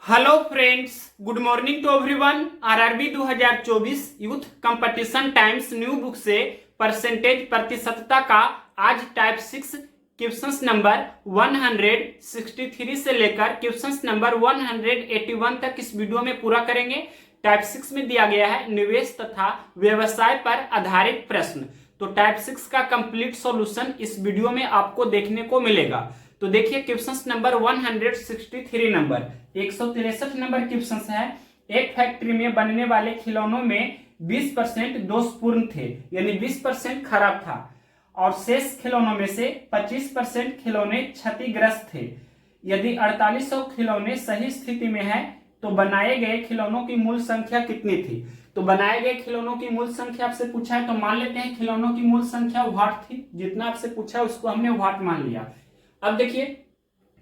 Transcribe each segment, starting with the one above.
Hello friends, good morning to everyone. RRB 2024 youth competition times new book से percentage प्रतिशतता का आज type 6 questions number 163 से लेकर क्वेश्चंस नंबर 181 तक इस वीडियो में पूरा करेंगे। टाइप 6 में दिया गया है निवेश तथा व्यवसाय पर आधारित प्रश्न। तो टाइप 6 का कंप्लीट सॉल्यूशन इस वीडियो में आपको देखने को मिलेगा। तो देखिए questions number 163 number 163 number questions है। एक फैक्ट्री में बनने वाले खिलौनों में 20% दोषपूर्ण थे, यानी 20% खराब था, और शेष खिलौनों में से 25% खिलौने क्षतिग्रस्त थे। यदि 4800 खिलौने सही स्थिति में है तो बनाए गए खिलौनों की मूल संख्या कितनी थी। तो बनाए गए खिलौनों की मूल संख्या आपसे पूछा है, तो मान लेते हैं खिलौनों की मूल संख्या वाट थी। जितना आपसे पूछा है उसको हमने वाट मान लिया। अब देखिए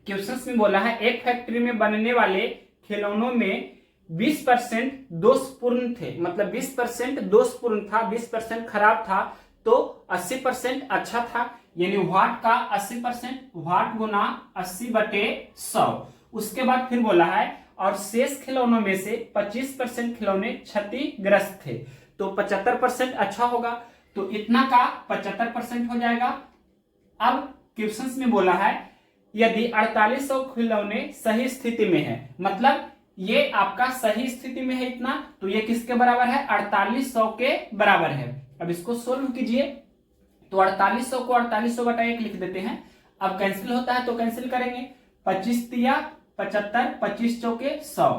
क्वेश्चंस में बोला है एक फैक्ट्री में बनने वाले खिलौनों में 20% दोषपूर्ण थे, मतलब 20% दोषपूर्ण था, 20% खराब था, तो 80% अच्छा था, यानी वाट का 80%, वाट गुना 80/100। उसके बाद फिर बोला है और शेष खिलौनों में से 25% खिलौने क्षतिग्रस्त थे, तो 75% अच्छा होगा, तो इतना का 75% हो जाएगा। अब क्वेश्चंस में बोला है यदि 4800 खिलौने सही स्थिति में है, मतलब ये आपका सही स्थिति में है इतना, तो ये किसके बराबर है, 4800 के बराबर है। अब इसको सोल्व कीजिए, तो 4800 को 4800/1 लिख देते हैं। अब कैंसिल होता है तो कैंसिल करेंगे, 25 तिया 75, 25 चौके 100,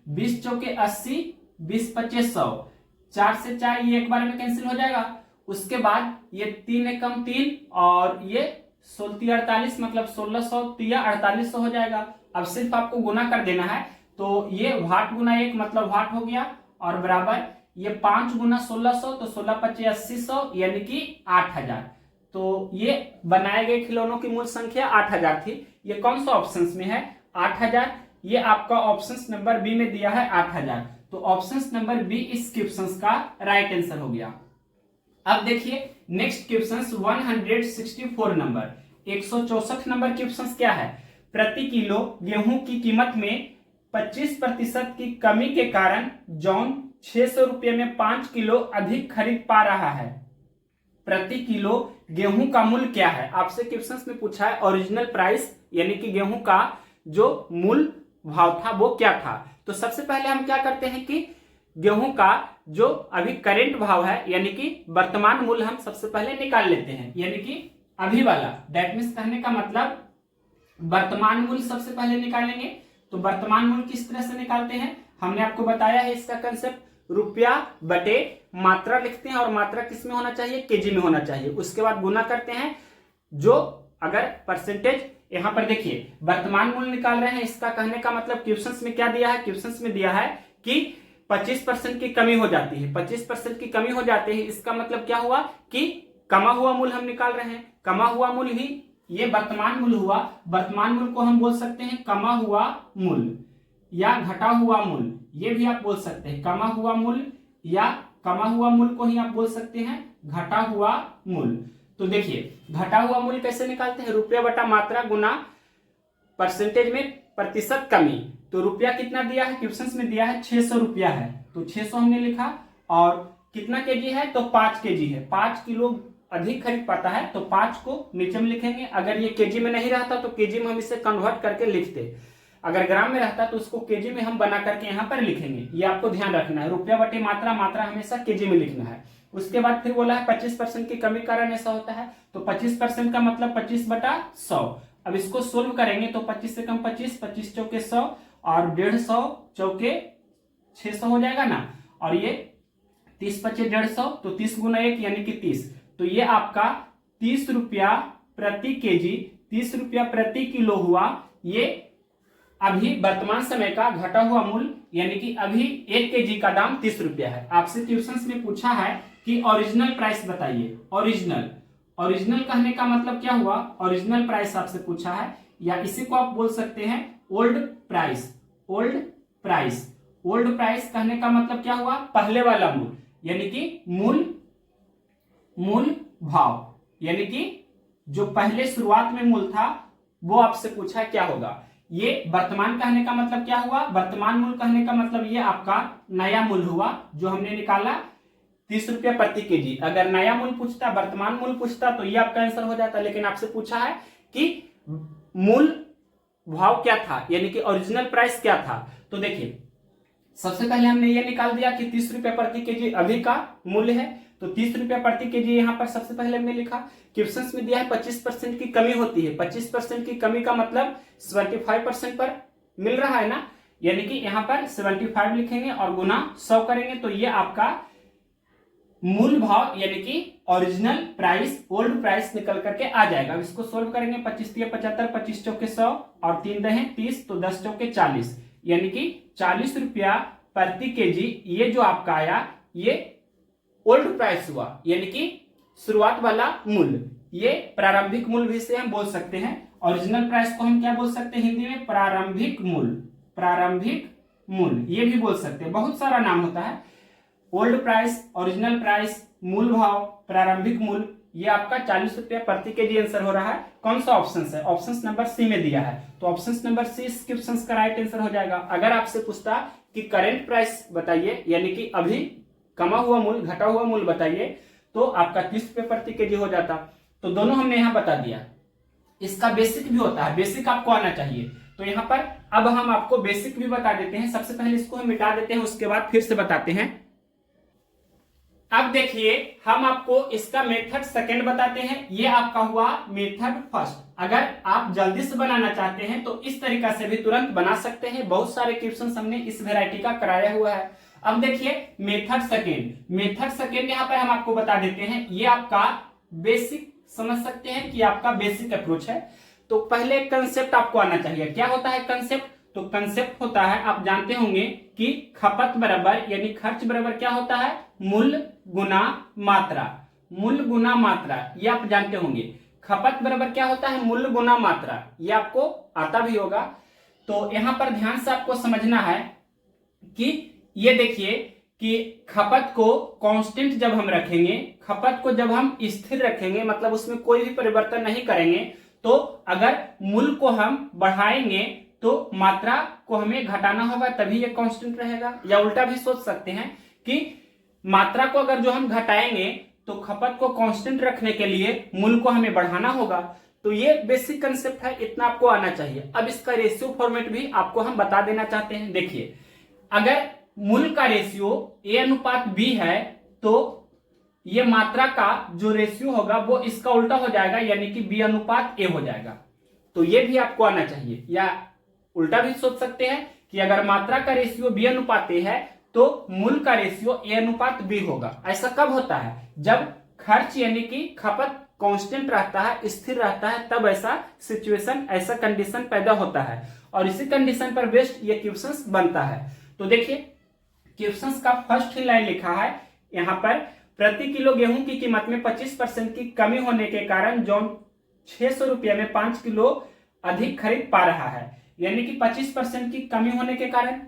20 चौके 80, 20 पच्चे 100, 4 से 4 ये एक बार में कैंसिल हो जाएगा। उसके बाद ये 3 एकम 3 और ये 16 48, मतलब 1600 तिया 4800 हो जाएगा। अब सिर्फ आपको गुना कर देना है, तो ये वाट गुना 1 मतलब वाट हो गया, और बराबर ये 5 गुना 1600, तो 16 पच्चे 80, यानी कि 8000। तो ये बनाए गए खिलौनों की मूल संख्या 8000 थी। ये कौन सा ऑप्शन में है, 8000। ये आपका ऑप्शन नंबर बी में दिया है 8000, तो ऑप्शन नंबर बी इस क्वेश्चन का राइट आंसर हो गया। अब देखिए next question 164 number 164 number question क्या है। प्रति किलो गेहूं की कीमत में 25% की कमी के कारण जॉन 600 रुपये में 5 किलो अधिक खरीद पा रहा है। प्रति किलो गेहूं का मूल्य क्या है, आपसे क्वेश्चन में पूछा है। ओरिजिनल प्राइस यानी कि गेहूं का जो मूल भाव था वो क्या था। तो सबसे पहले हम क्या करते हैं कि गेहूं का जो अभी करेंट भाव है, यानी कि वर्तमान मूल्य हम सबसे पहले निकाल लेते हैं, यानी कि अभी वाला। दैट मीन्स कहने का मतलब वर्तमान मूल्य सबसे पहले निकालेंगे। तो वर्तमान मूल्य किस तरह से निकालते हैं, हमने आपको बताया है इसका कंसेप्ट, रुपया बटे मात्रा लिखते हैं, और मात्रा किस में होना चाहिए, केजी में होना चाहिए। उसके बाद गुना करते हैं, जो अगर परसेंटेज यहां पर देखिए वर्तमान मूल्य निकाल रहे हैं, इसका कहने का मतलब क्वेश्चंस में क्या दिया है, क्वेश्चंस में दिया है कि 25% की कमी हो जाती है, 25% की कमी हो जाती है। इसका मतलब क्या हुआ कि कमा हुआ मूल्य हम निकाल रहे हैं। कमा हुआ मूल्य ही ये वर्तमान मूल्य हुआ। वर्तमान मूल्य को हम बोल सकते हैं कमा हुआ मूल्य या घटा हुआ मूल्य, ये भी आप बोल सकते हैं। कमा हुआ मूल्य या कमा हुआ मूल्य को ही आप बोल सकते हैं घटा हुआ मूल्य। तो देखिए घटा हुआ मूल्य कैसे निकालते हैं, रुपया बटा मात्रा गुना परसेंटेज में प्रतिशत कमी। तो रुपया कितना दिया है, क्वेश्चंस में दिया है 600 रुपया है, तो 600 हमने लिखा, और कितना केजी है, तो 5 केजी है। 5 किलो अधिक खरीद पाता है, तो 5 को नीचे में लिखेंगे। अगर ये केजी में नहीं रहता तो केजी में हम इसे कन्वर्ट करके लिखते, अगर ग्राम में रहता तो उसको केजी में हम बना करके यहाँ पर लिखेंगे। ये आपको ध्यान रखना है, रुपया बटे मात्रा, मात्रा हमेशा केजी में लिखना है। उसके बाद फिर बोला है 25% की कमी कारण ऐसा होता है, तो 25% का मतलब 25/100। अब इसको सोल्व करेंगे तो 25 से कम 25, 25 चौके 100, और 150 चौके 600 हो जाएगा ना, और ये 30 पच्चे 150, तो 30 गुना 1 यानी कि 30। तो ये आपका 30 रुपया प्रति केजी, 30 रुपया प्रति किलो हुआ। ये अभी वर्तमान समय का घटा हुआ मूल्य, यानी कि अभी 1 केजी का दाम 30 रुपया है। आपसे क्वेश्चंस में पूछा है कि ओरिजिनल प्राइस बताइए। ओरिजिनल, ओरिजिनल कहने का मतलब क्या हुआ, ओरिजिनल प्राइस आपसे पूछा है, या इसी को आप बोल सकते हैं old price. Old price, old price कहने का मतलब क्या हुआ, पहले वाला मूल्य, यानी कि मूल भाव, यानी कि जो पहले शुरुआत में मूल्य था वो आपसे पूछा क्या होगा। ये वर्तमान कहने का मतलब क्या हुआ, वर्तमान मूल्य कहने का मतलब ये आपका नया मूल्य हुआ जो हमने निकाला 30 रुपया प्रति केजी। अगर नया मूल्य पूछता, वर्तमान मूल्य पूछता तो ये आपका आंसर हो जाता, लेकिन आपसे पूछा है कि मूल भाव क्या था, यानी कि ओरिजिनल प्राइस क्या था। तो देखिए सबसे पहले हमने ये निकाल दिया कि 30 रुपया प्रति केजी अभी का मूल्य है, तो 30 रुपया प्रति केजी यहाँ पर सबसे पहले हमने लिखा। क्वेश्चन में दिया है 25% की कमी होती है, 25% की कमी का मतलब 75% पर मिल रहा है ना, यानी कि यहाँ पर 75 लिखेंगे और गुना 100 करेंगे, तो ये आपका मूल भाव यानी कि ओरिजिनल प्राइस, ओल्ड प्राइस निकल करके आ जाएगा। अब इसको सोल्व करेंगे, 25 तिया 75, 25 चौके 100 और 3 दहे 30, तो 10 चौके 40, यानी कि 40 रुपया प्रति केजी ये जो आपका आया ये ओल्ड प्राइस हुआ, यानी कि शुरुआत वाला मूल्य। ये प्रारंभिक मूल्य भी से हम बोल सकते हैं। ओरिजिनल प्राइस को हम क्या बोल सकते हैं हिंदी में, प्रारंभिक मूल्य, प्रारंभिक मूल्य ये भी बोल सकते हैं, बहुत सारा नाम होता है। ओल्ड प्राइस, ओरिजिनल प्राइस, मूल भाव, प्रारंभिक मूल्य, ये आपका 40 रुपया प्रति केजी आंसर हो रहा है। कौन सा ऑप्शन है, ऑप्शन नंबर सी में दिया है, तो ऑप्शन नंबर सी इस क्वेश्चन का राइट आंसर हो जाएगा। अगर आपसे पूछता कि करेंट प्राइस बताइए, यानी कि अभी कमा हुआ मूल्य, घटा हुआ मूल्य बताइए, तो आपका 30 रुपये प्रति केजी हो जाता। तो दोनों हमने यहाँ बता दिया। इसका बेसिक भी होता है, बेसिक आपको आना चाहिए, तो यहाँ पर अब हम आपको बेसिक भी बता देते हैं। सबसे पहले इसको हम मिटा देते हैं, उसके बाद फिर से बताते हैं। अब देखिए हम आपको इसका मेथड सेकंड बताते हैं, ये आपका हुआ मेथड फर्स्ट। अगर आप जल्दी से बनाना चाहते हैं तो इस तरीका से भी तुरंत बना सकते हैं, बहुत सारे क्वेश्चन हमने इस वैरायटी का कराया हुआ है। अब देखिए मेथड सेकंड, मेथड सेकंड यहाँ पर हम आपको बता देते हैं, ये आपका बेसिक समझ सकते हैं कि आपका बेसिक अप्रोच है। तो पहले कंसेप्ट आपको आना चाहिए, क्या होता है कंसेप्ट, तो कंसेप्ट होता है, आप जानते होंगे कि खपत बराबर यानी खर्च बराबर क्या होता है, मूल्य गुना मात्रा, मूल्य गुना मात्रा, ये आप जानते होंगे। खपत बराबर क्या होता है, मूल्य गुना मात्रा, ये आपको आता भी होगा। तो यहां पर ध्यान से आपको समझना है कि ये देखिए कि खपत को कांस्टेंट जब हम रखेंगे, खपत को जब हम स्थिर रखेंगे, मतलब उसमें कोई भी परिवर्तन नहीं करेंगे, तो अगर मूल्य को हम बढ़ाएंगे तो मात्रा को हमें घटाना होगा, तभी ये कांस्टेंट रहेगा। या उल्टा भी सोच सकते हैं कि मात्रा को अगर जो हम घटाएंगे तो खपत को कांस्टेंट रखने के लिए मूल्य को हमें बढ़ाना होगा। तो ये बेसिक कंसेप्ट है, इतना आपको आना चाहिए। अब इसका रेशियो फॉर्मेट भी आपको हम बता देना चाहते हैं। देखिए अगर मूल्य का रेशियो A/B है तो ये मात्रा का जो रेशियो होगा वो इसका उल्टा हो जाएगा, यानी कि B/A हो जाएगा। तो ये भी आपको आना चाहिए। या उल्टा भी सोच सकते हैं कि अगर मात्रा का रेशियो B/A है तो मूल्य का रेशियो A/B होगा। ऐसा कब होता है, जब खर्च यानी कि खपत कांस्टेंट रहता है, स्थिर रहता है, तब ऐसा सिचुएशन, ऐसा कंडीशन पैदा होता है, और इसी कंडीशन पर बेस्ड ये क्वेश्चंस बनता है। तो देखिए क्वेश्चंस का फर्स्ट ही लाइन लिखा है यहाँ पर, प्रति किलो गेहूं की कीमत में 25% की कमी होने के कारण जॉन 600 रुपये में 5 किलो अधिक खरीद पा रहा है। यानी कि 25% की कमी होने के कारण,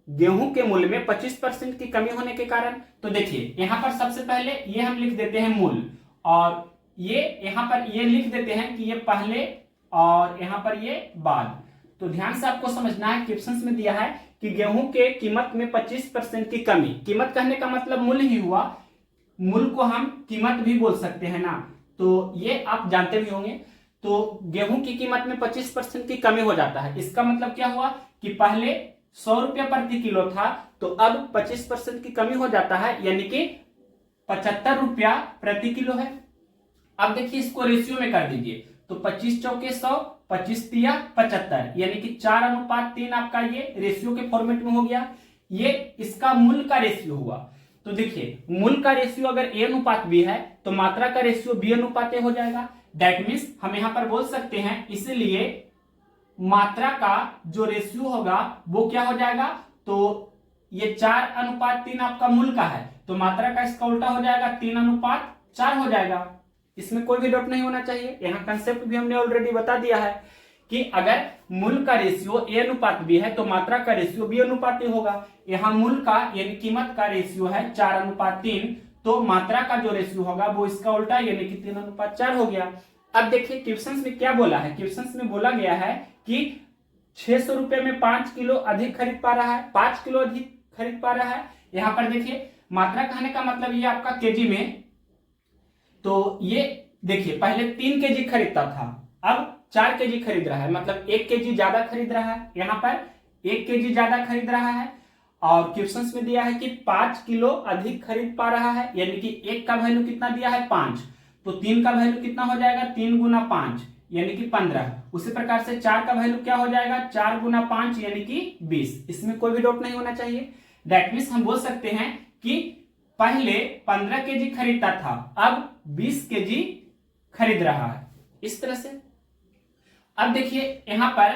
गेहूं के मूल्य में 25% की कमी होने के कारण। तो देखिए यहां पर सबसे पहले ये हम लिख देते हैं मूल्य, और ये यहां पर ये लिख देते हैं कि ये पहले और यहां पर ये बाद। तो ध्यान से आपको समझना है, क्वेश्चंस में दिया है कि गेहूं के कीमत में 25% की कमी, कीमत कहने का मतलब मूल्य ही हुआ, मूल्य को हम कीमत भी बोल सकते हैं ना, तो ये आप जानते भी होंगे। तो गेहूं की कीमत में 25% की कमी हो जाता है, इसका मतलब क्या हुआ कि पहले 100 रुपया प्रति किलो था, तो अब 25% की कमी हो जाता है, यानी कि 75 रुपया प्रति किलो है। अब देखिए इसको रेशियो में कर दीजिए, तो 25 चौके 100, 25 तिया 75, यानी कि 4/3 आपका ये रेशियो के फॉर्मेट में हो गया। ये इसका मूल्य का रेशियो हुआ। तो देखिए मूल्य का रेशियो अगर A/B है तो मात्रा का रेशियो B/A हो जाएगा। दैट मीन्स हम यहां पर बोल सकते हैं, इसीलिए मात्रा का जो रेशियो होगा वो क्या हो जाएगा, तो ये 4/3 आपका मूल्य का है, तो मात्रा का इसका उल्टा हो जाएगा, 3/4 हो जाएगा। इसमें कोई भी डाउट नहीं होना चाहिए। यहाँ कंसेप्ट भी हमने ऑलरेडी बता दिया है कि अगर मूल्य का रेशियो A/B है तो मात्रा का रेशियो B/A होगा। यहाँ मूल्य का यानी कीमत का रेशियो है 4/3, तो मात्रा का जो रेशियो होगा वो इसका उल्टा यानी कि 3/4 हो गया। अब देखिए क्वेश्चंस में क्या बोला है, क्वेश्चंस में बोला गया है कि 600 रुपये में 5 किलो अधिक खरीद पा रहा है, 5 किलो अधिक खरीद पा रहा है। यहाँ पर देखिए मात्रा कहने का मतलब ये आपका केजी में, तो ये देखिए पहले 3 केजी खरीदता था, अब 4 केजी खरीद रहा है, मतलब 1 केजी ज्यादा खरीद रहा है। यहाँ पर 1 केजी ज्यादा खरीद रहा है और क्वेश्चंस में दिया है कि 5 किलो अधिक खरीद पा रहा है, यानी कि 1 का वैल्यू कितना दिया है 5, तो 3 का वैल्यू कितना हो जाएगा 3 गुना 5 यानी कि 15। उसी प्रकार से 4 का वैल्यू क्या हो जाएगा 4 गुना 5 यानी कि 20। इसमें कोई भी डाउट नहीं होना चाहिए। दैट मीन्स हम बोल सकते हैं कि पहले 15 केजी खरीदता था, अब 20 केजी खरीद रहा है, इस तरह से। अब देखिए यहां पर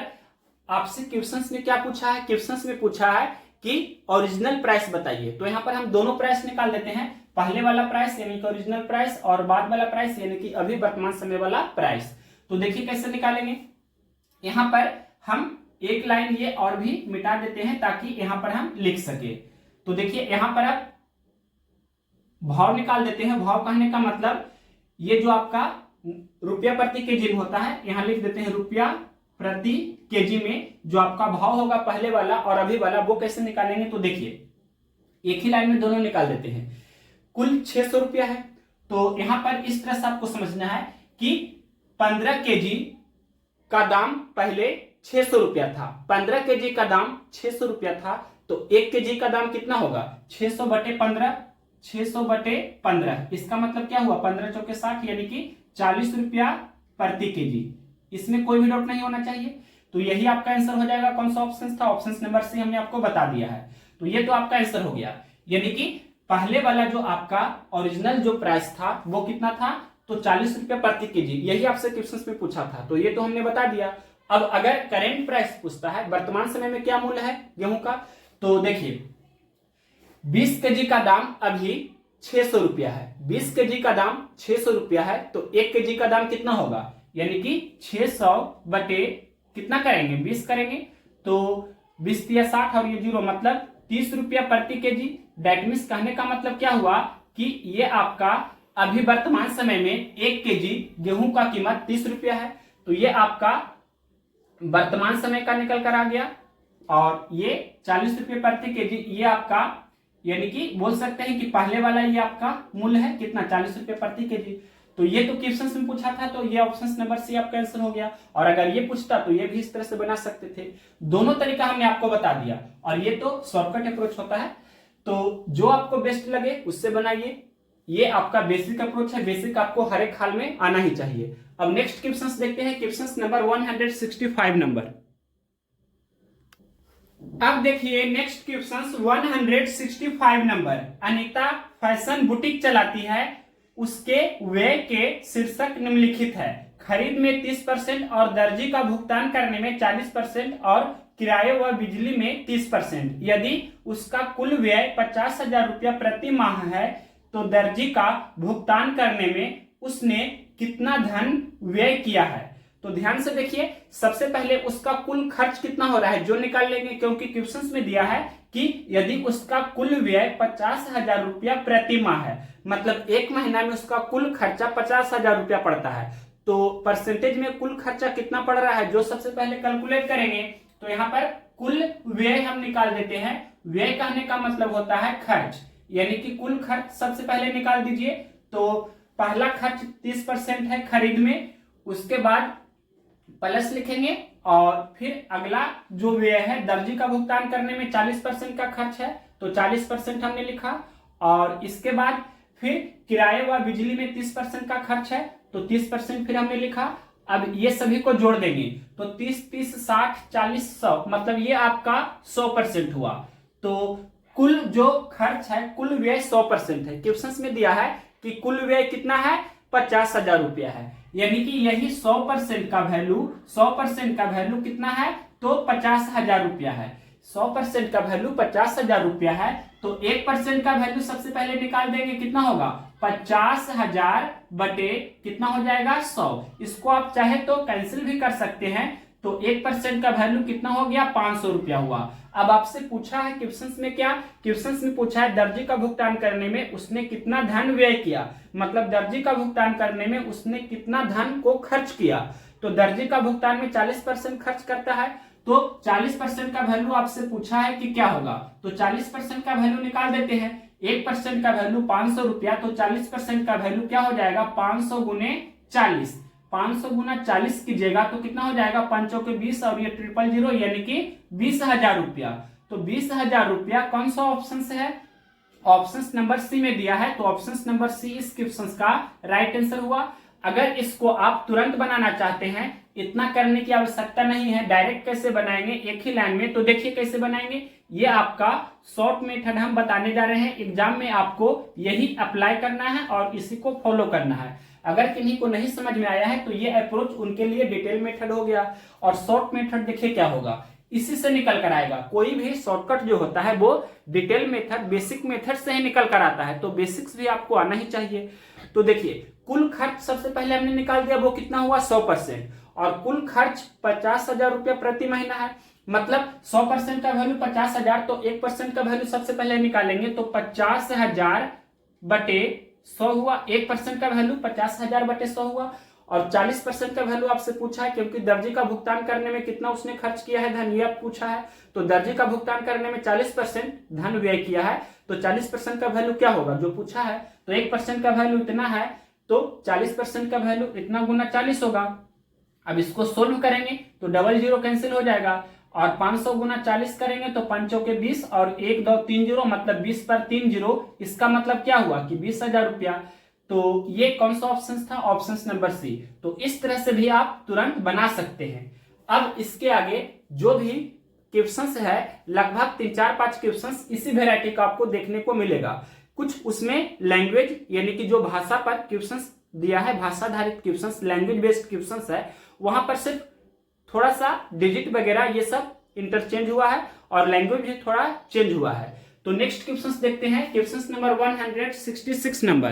आपसे क्वेश्चंस में क्या पूछा है, क्वेश्चंस में पूछा है कि ओरिजिनल प्राइस बताइए। तो यहां पर हम दोनों प्राइस निकाल देते हैं, पहले वाला प्राइस यानी कि ओरिजिनल प्राइस और बाद वाला प्राइस यानी कि अभी वर्तमान समय वाला प्राइस। तो देखिए कैसे निकालेंगे। यहां पर हम एक लाइन ये और भी मिटा देते हैं ताकि यहां पर हम लिख सके। तो देखिए यहां पर आप भाव निकाल देते हैं। भाव कहने का मतलब ये जो आपका रुपया प्रति केजी में होता है, यहां लिख देते हैं रुपया प्रति केजी में जो आपका भाव होगा पहले वाला और अभी वाला, वो कैसे निकालेंगे। तो देखिए एक ही लाइन में दोनों निकाल देते हैं। कुल 600 रुपया है, तो यहां पर इस तरह से आपको समझना है कि 15 केजी का दाम पहले 600 रुपया था, 15 केजी का दाम 600 रुपया था, तो 1 केजी का दाम कितना होगा 600 बटे 15, 600 बटे 15। इसका मतलब क्या हुआ 15 चौके 60 यानी कि 40 रुपया प्रति केजी। इसमें कोई भी डाउट नहीं होना चाहिए। तो यही आपका आंसर हो जाएगा। कौन सा ऑप्शन था, ऑप्शन नंबर सी हमने आपको बता दिया है। तो ये तो आपका आंसर हो गया, यानी कि पहले वाला जो आपका ओरिजिनल जो प्राइस था वो कितना था, तो 40 रुपया प्रति केजी। यही आपसे क्वेश्चंस में पूछा था, तो ये तो हमने बता दिया। अब अगर करेंट प्राइस पूछता है वर्तमान समय में क्या मूल्य है गेहूं का, तो देखिए 20 केजी का दाम अभी 600 रुपया है, 20 केजी का दाम 600 रुपया है, तो 1 केजी का दाम कितना होगा, यानी कि 600 बटे कितना करेंगे 20 करेंगे, तो 20 या 60 और ये 0 मतलब 30 रुपया प्रति केजी। दैट मीन्स कहने का मतलब क्या हुआ कि ये आपका अभी वर्तमान समय में 1 केजी गेहूं का कीमत 30 रुपया है, तो ये आपका वर्तमान समय का निकल कर आ गया। और ये 40 रुपये प्रति केजी ये आपका, यानी कि बोल सकते हैं कि पहले वाला ये आपका मूल्य है कितना 40 रुपये प्रति केजी। तो ये तो क्वेश्चन में पूछा था, तो ये ऑप्शन नंबर सी आपका आंसर हो गया। और अगर ये पूछता तो ये भी इस तरह से बना सकते थे। दोनों तरीका हमने आपको बता दिया और ये तो शॉर्टकट अप्रोच होता है, तो जो आपको बेस्ट लगे उससे बनाइए। ये आपका बेसिक अप्रोच है, बेसिक आपको हर एक हाल में आना ही चाहिए। अब नेक्स्ट क्वेश्चंस देखते हैं, क्वेश्चंस नंबर 165 नंबर। अब देखिए next questions 165 number. Anita fashion boutique चलाती है, उसके व्यय के शीर्षक निम्नलिखित है। खरीद में 30% और दर्जी का भुगतान करने में 40% और किराए व बिजली में 30%। यदि उसका कुल व्यय 50,000 रुपया प्रति माह है तो दर्जी का भुगतान करने में उसने कितना धन व्यय किया है। तो ध्यान से देखिए, सबसे पहले उसका कुल खर्च कितना हो रहा है जो निकाल लेंगे, क्योंकि क्वेश्चंस में दिया है कि यदि उसका कुल व्यय 50,000 रुपया प्रति माह है, मतलब एक महीना में उसका कुल खर्चा 50,000 रुपया पड़ता है, तो परसेंटेज में कुल खर्चा कितना पड़ रहा है जो सबसे पहले कैलकुलेट करेंगे। तो यहाँ पर कुल व्यय हम निकाल देते हैं। व्यय कहने का मतलब होता है खर्च, यानी कि कुल खर्च सबसे पहले निकाल दीजिए। तो पहला खर्च 30% है खरीद में, उसके बाद प्लस लिखेंगे और फिर अगला जो व्यय है दर्जी का भुगतान करने में 40% का खर्च है, तो 40% हमने लिखा। और इसके बाद फिर किराए व बिजली में 30% का खर्च है, तो 30% फिर हमने लिखा। अब ये सभी को जोड़ देंगे तो 30, 30, 60, 40, 100, मतलब ये आपका 100% हुआ। तो कुल जो खर्च है, कुल व्यय 100% है। क्वेश्चन में दिया है कि कुल व्यय कितना है 50,000 रुपया है, यानी कि यही 100% का वैल्यू, 100% का वैल्यू कितना है तो 50,000 रुपया है। 100% का वैल्यू 50,000 रुपया है, तो 1% का वैल्यू सबसे पहले निकाल देंगे, कितना होगा 50,000 बटे कितना हो जाएगा 100। इसको आप चाहे तो कैंसिल भी कर सकते हैं, तो 1% का वैल्यू कितना हो गया 500 रुपया हुआ। अब आपसे पूछा है क्वेश्चंस में क्या, क्वेश्चंस में पूछा है दर्जी का भुगतान करने में उसने कितना धन व्यय किया, मतलब दर्जी का भुगतान करने में उसने कितना धन को खर्च किया। तो दर्जी का भुगतान में 40% खर्च करता है, तो 40% का वैल्यू आपसे पूछा है कि क्या होगा, तो 40% का वैल्यू निकाल देते हैं। 1% का वैल्यू 500 रुपया, तो 40% का वैल्यू क्या हो जाएगा, 500 गुने 40। 500 गुना 40 कीजिएगा तो कितना हो जाएगा, 5 के 20 और ये 000 यानी कि 20,000 रुपया। तो 20,000 रुपया कौन सा ऑप्शन से है, ऑप्शन नंबर सी में दिया है, तो ऑप्शन नंबर सी इस क्वेश्चन का राइट आंसर हुआ। अगर इसको आप तुरंत बनाना चाहते हैं, इतना करने की आवश्यकता नहीं है, डायरेक्ट कैसे बनाएंगे एक ही लाइन में, तो देखिए कैसे बनाएंगे। ये आपका शॉर्ट मेथड हम बताने जा रहे हैं, एग्जाम में आपको यही अप्लाई करना है और इसी को फॉलो करना है। अगर किन्हीं को नहीं समझ में आया है तो ये अप्रोच उनके लिए डिटेल मेथड हो गया, और शॉर्ट मेथड देखिए क्या होगा, इसी से निकल कर आएगा। कोई भी शॉर्टकट जो होता है वो डिटेल मेथड, बेसिक मेथड से ही निकल कर आता है, तो बेसिक्स भी आपको आना ही चाहिए। तो देखिए कुल खर्च सबसे पहले हमने निकाल दिया, वो कितना हुआ 100%, और कुल खर्च 50,000 रुपया प्रति महीना है। मतलब 100% का वैल्यू 50,000, तो 1% का वैल्यू सबसे पहले निकालेंगे, तो 50,000 बटे 100 हुआ। 1% का वैल्यू 50,000 बटे 100 हुआ, और 40% का वैल्यू आपसे पूछा है, क्योंकि दर्जी का भुगतान करने में कितना उसने खर्च किया है धन, ये आप पूछा है। तो दर्जी का भुगतान करने में 40% धन व्यय किया है, तो 40% का वैल्यू क्या होगा जो पूछा है, तो 1% का वैल्यू इतना है, तो 40% का वैल्यू इतना गुना 40 होगा। अब इसको सोल्व करेंगे तो 00 कैंसिल हो जाएगा, और 500 गुना 40 करेंगे तो 5 के 20 और 1 2 3 0, मतलब 20 पर 3 0, इसका मतलब क्या हुआ कि 20,000 रुपया। तो ये कौन सा ऑप्शन था, ऑप्शन नंबर सी। तो इस तरह से भी आप तुरंत बना सकते हैं। अब इसके आगे जो भी क्वेश्चंस है, लगभग 3 4 5 क्वेश्चंस इसी वेराइटी का आपको देखने को मिलेगा। कुछ उसमें लैंग्वेज यानी कि जो भाषा पर क्वेश्चंस दिया है, भाषा आधारित क्वेश्चंस, लैंग्वेज बेस्ड क्वेश्चंस है, वहां पर सिर्फ थोड़ा सा डिजिट वगैरह ये सब इंटरचेंज हुआ है, और लैंग्वेज भी थोड़ा चेंज हुआ है। तो नेक्स्ट क्वेश्चंस देखते हैं। Questions number 166 number,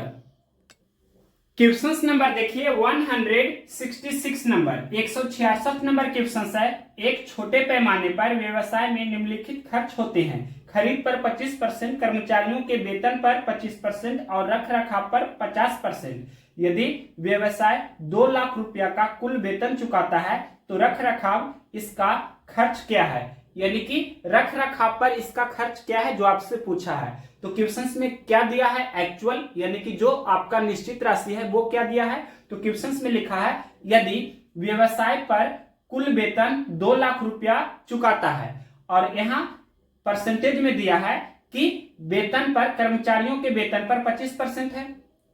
questions number देखिए 166 नंबर, 166 नंबर क्वेश्चंस है। एक छोटे पैमाने पर व्यवसाय में निम्नलिखित खर्च होते हैं, खरीद पर 25%, कर्मचारियों के वेतन पर 25% और रख रखाव पर 50%। यदि व्यवसाय 2 लाख रुपया का कुल वेतन चुकाता है तो रख रखाव इसका खर्च क्या है, यानी कि रख रखाव पर इसका खर्च क्या है जो आपसे पूछा है। तो क्वेश्चंस में क्या दिया है, एक्चुअल यानी कि जो आपका निश्चित राशि है वो क्या दिया है, तो क्वेश्चंस में लिखा है यदि व्यवसाय पर कुल वेतन 2 लाख रुपया चुकाता है, और यहाँ परसेंटेज में दिया है कि वेतन पर, कर्मचारियों के वेतन पर 25% है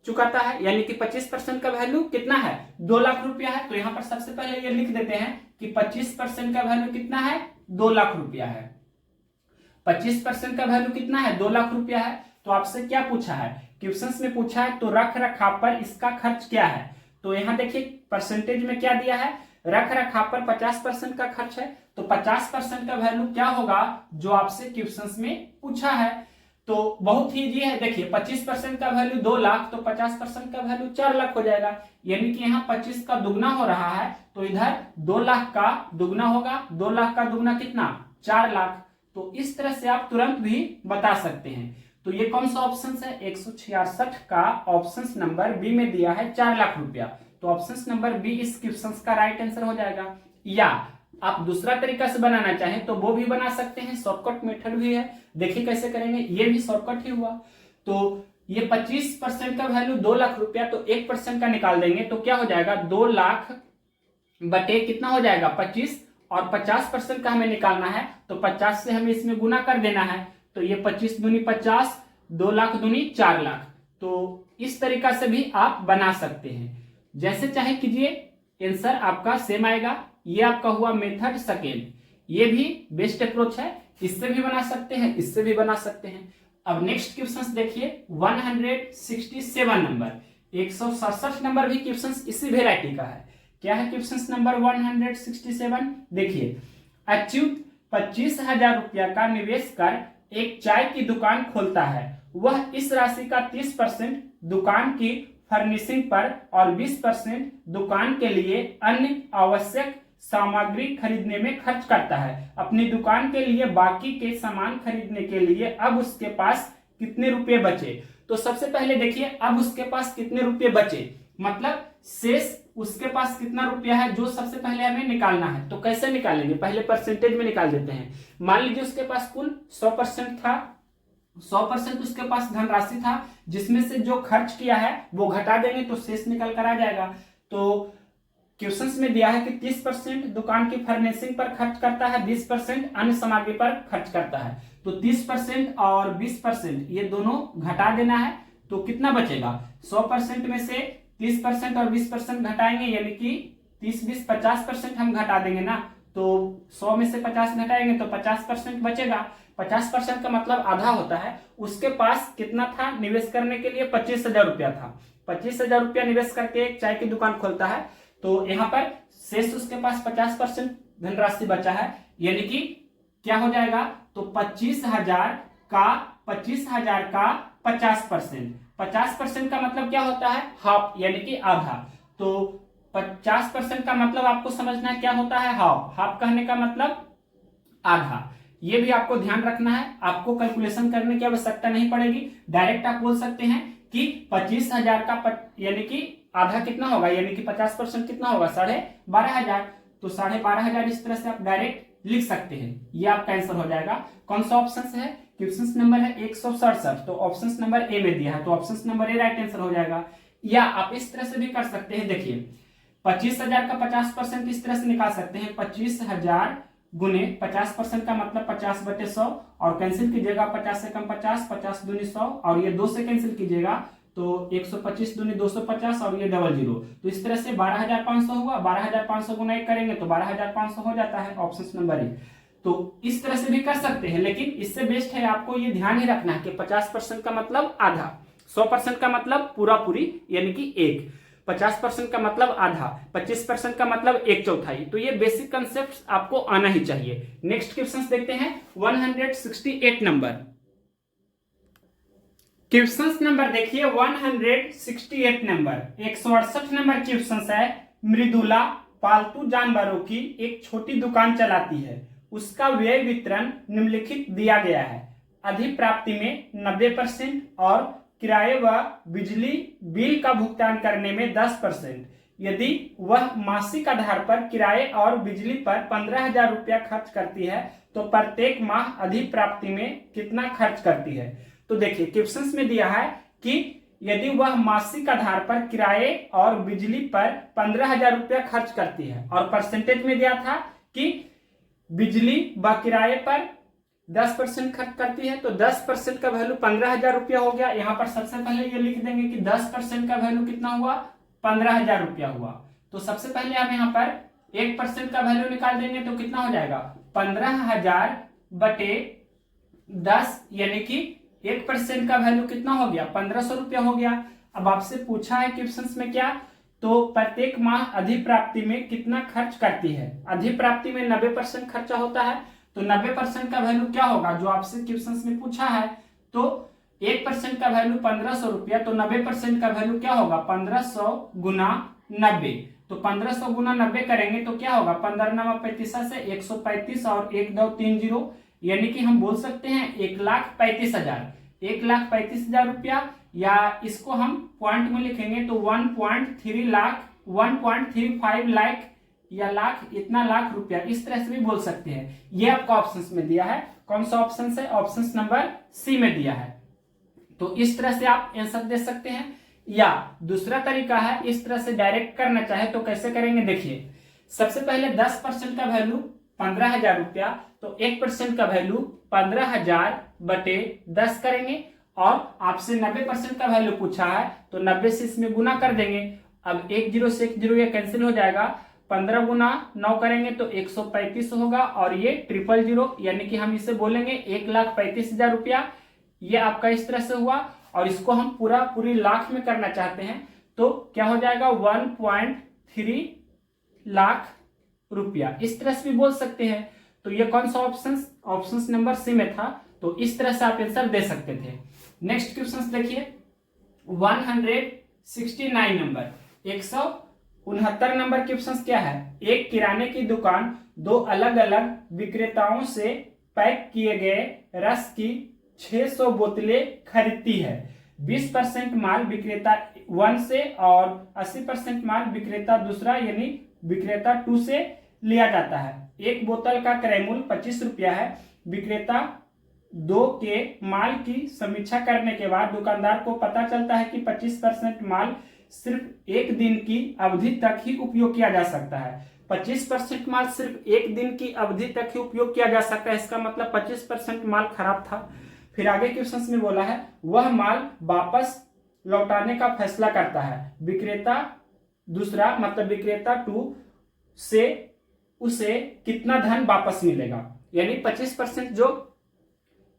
चुकाता है, यानी कि 25% का वैल्यू कितना है, 2 लाख रुपया है। तो यहाँ पर सबसे पहले ये लिख देते हैं कि 25% का वैल्यू कितना है, 2 लाख रुपया है। 25% का वैल्यू कितना है, 2 लाख रुपया है। तो आपसे क्या पूछा है, क्वेश्चंस में पूछा है तो रख रखाव पर इसका खर्च क्या है। तो यहाँ देखिए परसेंटेज में क्या दिया है, रख रखाव पर 50% का खर्च है, तो 50% का वैल्यू क्या होगा जो आपसे क्वेश्चंस में पूछा है। तो बहुत ही इजी है, देखिए 25% का वैल्यू 2 लाख, तो 50% का वैल्यू 4 लाख हो जाएगा, यानी कि यहाँ 25 का दुगना हो रहा है, तो इधर 2 लाख का दुगना होगा। 2 लाख का दुगना कितना, 4 लाख। तो इस तरह से आप तुरंत भी बता सकते हैं। तो ये कौन सा ऑप्शन है, 166 का ऑप्शन नंबर बी में दिया है 4 लाख रुपया। तो ऑप्शन नंबर बी इस क्वेश्चन का राइट आंसर हो जाएगा। या आप दूसरा तरीका से बनाना चाहें तो वो भी बना सकते हैं, शॉर्टकट मेथड भी है। देखिए कैसे करेंगे, ये भी शॉर्टकट ही हुआ। तो ये 25% का वैल्यू 2 लाख रुपया, तो 1% का निकाल देंगे तो क्या हो जाएगा, 2 लाख बटे कितना हो जाएगा 25, और 50% का हमें निकालना है, तो 50 से हमें इसमें गुना कर देना है। तो ये 25 दूनी 50, 2 लाख दूनी 4 लाख। तो इस तरीका से भी आप बना सकते हैं, जैसे चाहे कीजिए, आंसर आपका सेम आएगा। ये आपका हुआ मेथड सेकेंड, ये भी बेस्ट अप्रोच है, इससे भी बना सकते हैं, इससे भी बना सकते हैं। अब नेक्स्ट क्वेश्चन देखिए 167 नंबर, 167 नंबर भी क्वेश्चन इसी वेराइटी का है। क्या है क्वेश्चन नंबर 167, देखिए अच्युत 25,000 रुपया का निवेश कर एक चाय की दुकान खोलता है। वह इस राशि का 30% दुकान की फर्निशिंग पर और 20% दुकान के लिए अन्य आवश्यक सामग्री खरीदने में खर्च करता है। अपनी दुकान के लिए बाकी के सामान खरीदने के लिए अब उसके पास कितने रुपए बचे। तो सबसे पहले देखिए अब उसके पास कितने रुपए बचे, मतलब शेष उसके पास कितना रुपया है जो सबसे पहले हमें निकालना है। तो कैसे निकालेंगे, पहले परसेंटेज में निकाल देते हैं। मान लीजिए उसके पास कुल 100% था, 100% उसके पास धनराशि था, जिसमें से जो खर्च किया है वो घटा देंगे तो शेष निकल कर आ जाएगा। तो क्वेश्चंस में दिया है कि 30% दुकान की फर्निशिंग पर खर्च करता है, 20% अन्य सामग्री पर खर्च करता है। तो 30% और 20% ये दोनों घटा देना है। तो कितना बचेगा, 100% में से 30% और 20% घटाएंगे, यानी कि 30-20 50% हम घटा देंगे ना। तो 100 में से 50 घटाएंगे तो 50% बचेगा। 50% का मतलब आधा होता है। उसके पास कितना था निवेश करने के लिए, 25,000 रुपया था। 25,000 रुपया निवेश करके एक चाय की दुकान खोलता है। तो यहाँ पर शेष उसके पास 50% धनराशि बचा है, यानी कि क्या हो जाएगा, तो 25,000 का 50% 50% का मतलब क्या होता है, हाफ, यानी कि आधा। तो 50% का मतलब आपको समझना है क्या होता है, हाफ। हाफ कहने का मतलब आधा। ये भी आपको ध्यान रखना है, आपको कैलकुलेशन करने की आवश्यकता नहीं पड़ेगी, डायरेक्ट आप बोल सकते हैं कि 25,000 का यानी कि आधा कितना होगा, यानी कि 50% कितना होगा, 12,500। तो 12,500 इस तरह से आप डायरेक्ट लिख सकते हैं, ये आपका आंसर हो जाएगा। कौन सा ऑप्शन है, क्वेश्चन नंबर है 167, तो ऑप्शन नंबर ए में दिया है, तो option number A right answer हो जाएगा। या आप इस तरह से भी कर सकते हैं, देखिए 25,000 का 50% इस तरह से निकाल सकते हैं, 25,000 गुने 50% का मतलब 50/100, और कैंसिल कीजिएगा 50 से कम 50, 50 दूनी 100, और ये 2 से कैंसिल कीजिएगा तो 125 दूनी 250, और ये 00। तो इस तरह से 12,500 हुआ। 12,500 गुना 1 करेंगे तो 12,500 हो जाता है, ऑप्शन नंबर ए। तो इस तरह से भी कर सकते हैं, लेकिन इससे बेस्ट है आपको ये ध्यान ही रखना है कि 50% का मतलब आधा, 100% का मतलब पूरा पूरी यानी कि 1, 50% का मतलब आधा, 25% का मतलब 1/4। तो ये बेसिक कंसेप्ट आपको आना ही चाहिए। नेक्स्ट क्वेश्चन देखते हैं 168 नंबर। क्वेश्चन नंबर देखिए 168 नंबर, 168 नंबर क्वेश्चन है। मृदुला पालतू जानवरों की एक छोटी दुकान चलाती है, उसका व्यय वितरण निम्नलिखित दिया गया है। अधिप्राप्ति में 90% और किराए व बिजली बिल का भुगतान करने में 10%। यदि वह मासिक आधार पर किराए और बिजली पर 15,000 रुपया खर्च करती है तो प्रत्येक माह अधिप्राप्ति में कितना खर्च करती है। तो देखिए क्वेश्चंस में दिया है कि यदि वह मासिक आधार पर किराए और बिजली पर 15,000 रुपया खर्च करती है, और परसेंटेज में दिया था कि बिजली व किराए पर 10% खर्च करती है, तो 10% का वैल्यू 15,000 रुपया हो गया। यहाँ पर सबसे पहले ये लिख देंगे कि 10% का वैल्यू कितना हुआ, 15,000 रुपया हुआ। तो सबसे पहले हम यहाँ पर 1% का वैल्यू निकाल देंगे तो कितना हो जाएगा, 15,000 बटे 10, यानी कि 1% का वैल्यू कितना हो गया, 1,500 रुपया हो गया। अब आपसे पूछा है क्वेश्चंस में क्या, तो प्रत्येक माह अधिप्राप्ति में कितना खर्च करती है। अधिप्राप्ति में 90% खर्चा होता है, तो 90% का वैल्यू क्या होगा जो आपसे क्वेश्चंस में पूछा है। तो 1% का वैल्यू 1,500 रुपया, तो 90% का वैल्यू क्या होगा, 1,500 गुना 90। तो 1,500 गुना 90 करेंगे तो क्या होगा, 15×9 से 135 और 1 2 3 0, यानी कि हम बोल सकते हैं 1,35,000, 1,35,000 रुपया, या इसको हम पॉइंट में लिखेंगे तो 1.3 लाख, 1.35 लाख या लाख, इतना लाख रुपया, इस तरह से भी बोल सकते हैं। ये आपका ऑप्शन में दिया है। कौन सा ऑप्शन है, ऑप्शन नंबर सी में दिया है। तो इस तरह से आप आंसर दे सकते हैं। या दूसरा तरीका है, इस तरह से डायरेक्ट करना चाहे तो कैसे करेंगे, देखिए सबसे पहले 10% का वैल्यू 15,000 रुपया, तो 1% का वैल्यू 15,000 बटे 10 करेंगे, और आपसे 90% का वैल्यू पूछा है तो 90 से इसमें गुना कर देंगे। अब 1 0 से 1 0 ये कैंसिल हो जाएगा, 15 गुना 9 करेंगे तो 135 होगा, और ये 000, यानी कि हम इसे बोलेंगे 1,35,000 रुपया। ये आपका इस तरह से हुआ, और इसको हम पूरी लाख में करना चाहते हैं तो क्या हो जाएगा, 1.3 लाख रुपया, इस तरह से भी बोल सकते हैं। तो ये कौन सा ऑप्शन नंबर सी में था, तो इस तरह से आप आंसर दे सकते थे। नेक्स्ट क्वेश्चन देखिए 169 नंबर, 169 नंबर क्वेश्चन क्या है। एक किराने की दुकान 2 अलग अलग विक्रेताओं से पैक किए गए रस की 600 बोतलें खरीदती है, 20% माल विक्रेता 1 से और 80% माल विक्रेता दूसरा यानी विक्रेता 2 से लिया जाता है। एक बोतल का क्रय मूल्य 25 रुपया है। विक्रेता 2 के माल की समीक्षा करने के बाद दुकानदार को पता चलता है कि 25% माल सिर्फ एक दिन की अवधि तक ही उपयोग किया जा सकता है। 25% माल सिर्फ एक दिन की अवधि तक ही उपयोग किया जा सकता है, इसका मतलब 25% माल खराब था। फिर आगे क्वेश्चन में बोला है वह माल वापस लौटाने का फैसला करता है। विक्रेता दूसरा मतलब विक्रेता 2 से उसे कितना धन वापस मिलेगा, यानी 25% जो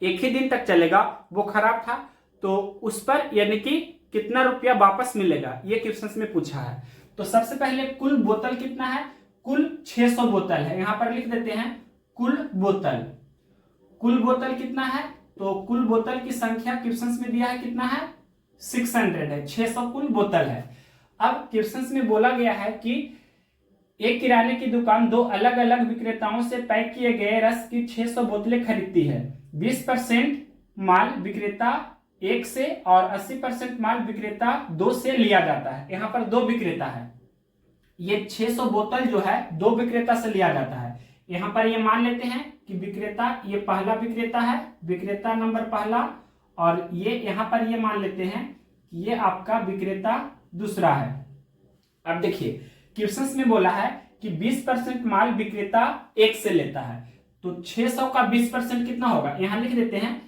एक ही दिन तक चलेगा वो खराब था तो उस पर यानी कि कितना रुपया वापस मिलेगा, ये क्वेश्चन में पूछा है। तो सबसे पहले कुल बोतल कितना है, कुल 600 बोतल है। यहां पर लिख देते हैं कुल बोतल कितना है, तो कुल बोतल की संख्या क्वेश्चन में दिया है कितना है 600 है, 600 कुल बोतल है। अब क्वेश्चन में बोला गया है कि एक किराने की दुकान 2 अलग अलग विक्रेताओं से पैक किए गए रस की 600 बोतलें खरीदती है। 20% माल विक्रेता 1 से और 80% माल विक्रेता 2 से लिया जाता है। यहाँ पर 2 विक्रेता है, ये 600 बोतल जो है 2 विक्रेता से लिया जाता है। यहाँ पर ये मान लेते हैं कि विक्रेता ये पहला विक्रेता है, विक्रेता नंबर पहला, और ये यहाँ पर ये मान लेते हैं कि ये आपका विक्रेता दूसरा है। अब देखिए क्वेश्चन में बोला है कि 20% माल विक्रेता 1 से लेता है, तो 600 का 20% कितना होगा, यहां लिख देते हैं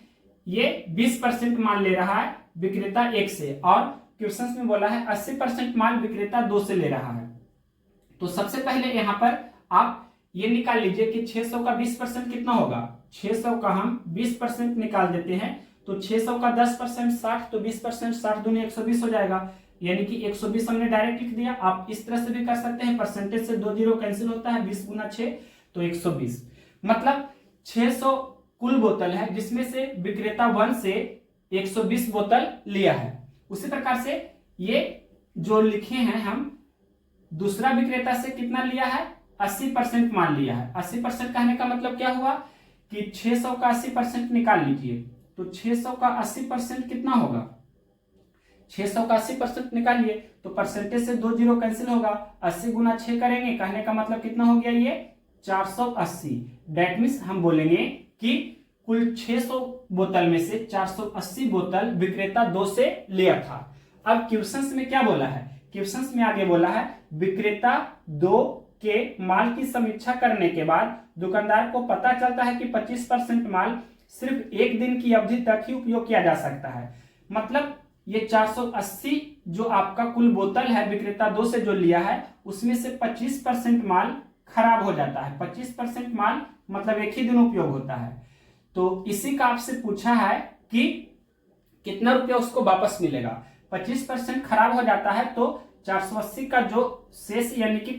ये 20% माल ले रहा है विक्रेता 1 से, और क्वेश्चन में बोला है 80% माल विक्रेता 2 से ले रहा है। तो सबसे पहले यहां पर आप ये निकाल लीजिए कि 600 का 20% कितना होगा। 600 का हम 20% निकाल देते हैं, तो 600 का 10% 60, तो 20% 60 दूनी 120 हो जाएगा, यानी कि 120 हमने डायरेक्ट लिख दिया। आप इस तरह से भी कर सकते हैं, परसेंटेज से 2 जीरो कैंसिल होता है, 20 गुना 6 तो 120, मतलब 600 कुल बोतल है जिसमें से विक्रेता 1 से 120 बोतल लिया है। उसी प्रकार से ये जो लिखे हैं हम दूसरा विक्रेता से कितना लिया है 80% माल लिया है। 80% कहने का मतलब क्या हुआ कि 600 का 80% निकाल लीजिए, तो 600 का 80% कितना होगा, 600 का 80% निकालिए तो परसेंटेज से 2 जीरो कैंसिल होगा, 80 गुना 6 करेंगे, कहने का मतलब कितना हो गया ये 480। डेट मीन्स हम बोलेंगे कि कुल 600 बोतल में से 480 बोतल विक्रेता 2 से लिया था। अब क्वेश्चन में क्या बोला है, क्वेश्चन में आगे बोला है विक्रेता 2 के माल की समीक्षा करने के बाद दुकानदार को पता चलता है कि 25% माल सिर्फ एक दिन की अवधि तक ही उपयोग किया जा सकता है। मतलब ये 480 जो आपका कुल बोतल है विक्रेता 2 से जो लिया है उसमें से 25% माल खराब हो जाता है। 25% माल मतलब एक ही दिन उपयोग होता है, तो इसी का आपसे पूछा है कि कितना रुपया उसको वापस मिलेगा। 25% खराब हो जाता है तो 480 का जो शेष यानी कि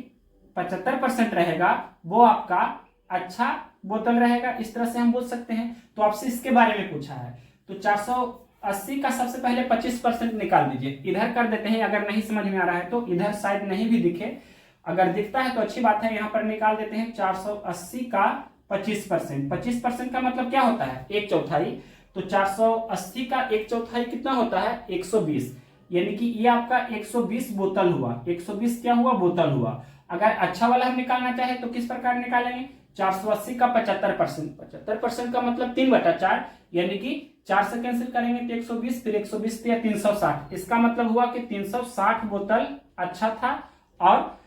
75% रहेगा वो आपका अच्छा बोतल रहेगा, इस तरह से हम बोल सकते हैं। तो आपसे इसके बारे में पूछा है, तो 480 का सबसे पहले 25% निकाल दीजिए। इधर कर देते हैं, अगर नहीं समझ में आ रहा है तो इधर शायद नहीं भी दिखे, अगर दिखता है तो अच्छी बात है। यहाँ पर निकाल देते हैं 480 का 25%। 25% का मतलब क्या होता है 1/4, तो 480 का 1/4 कितना होता है 120, यानी कि ये आपका 120 बोतल हुआ। 120 क्या हुआ बोतल हुआ। अगर अच्छा वाला हम निकालना चाहे तो किस प्रकार निकालेंगे, 480 का 75%। 75% का मतलब 3/4, यानी कि 4 से कैंसिल करेंगे तो 120, फिर 120 पे 360। इसका मतलब हुआ कि 360 बोतल अच्छा था और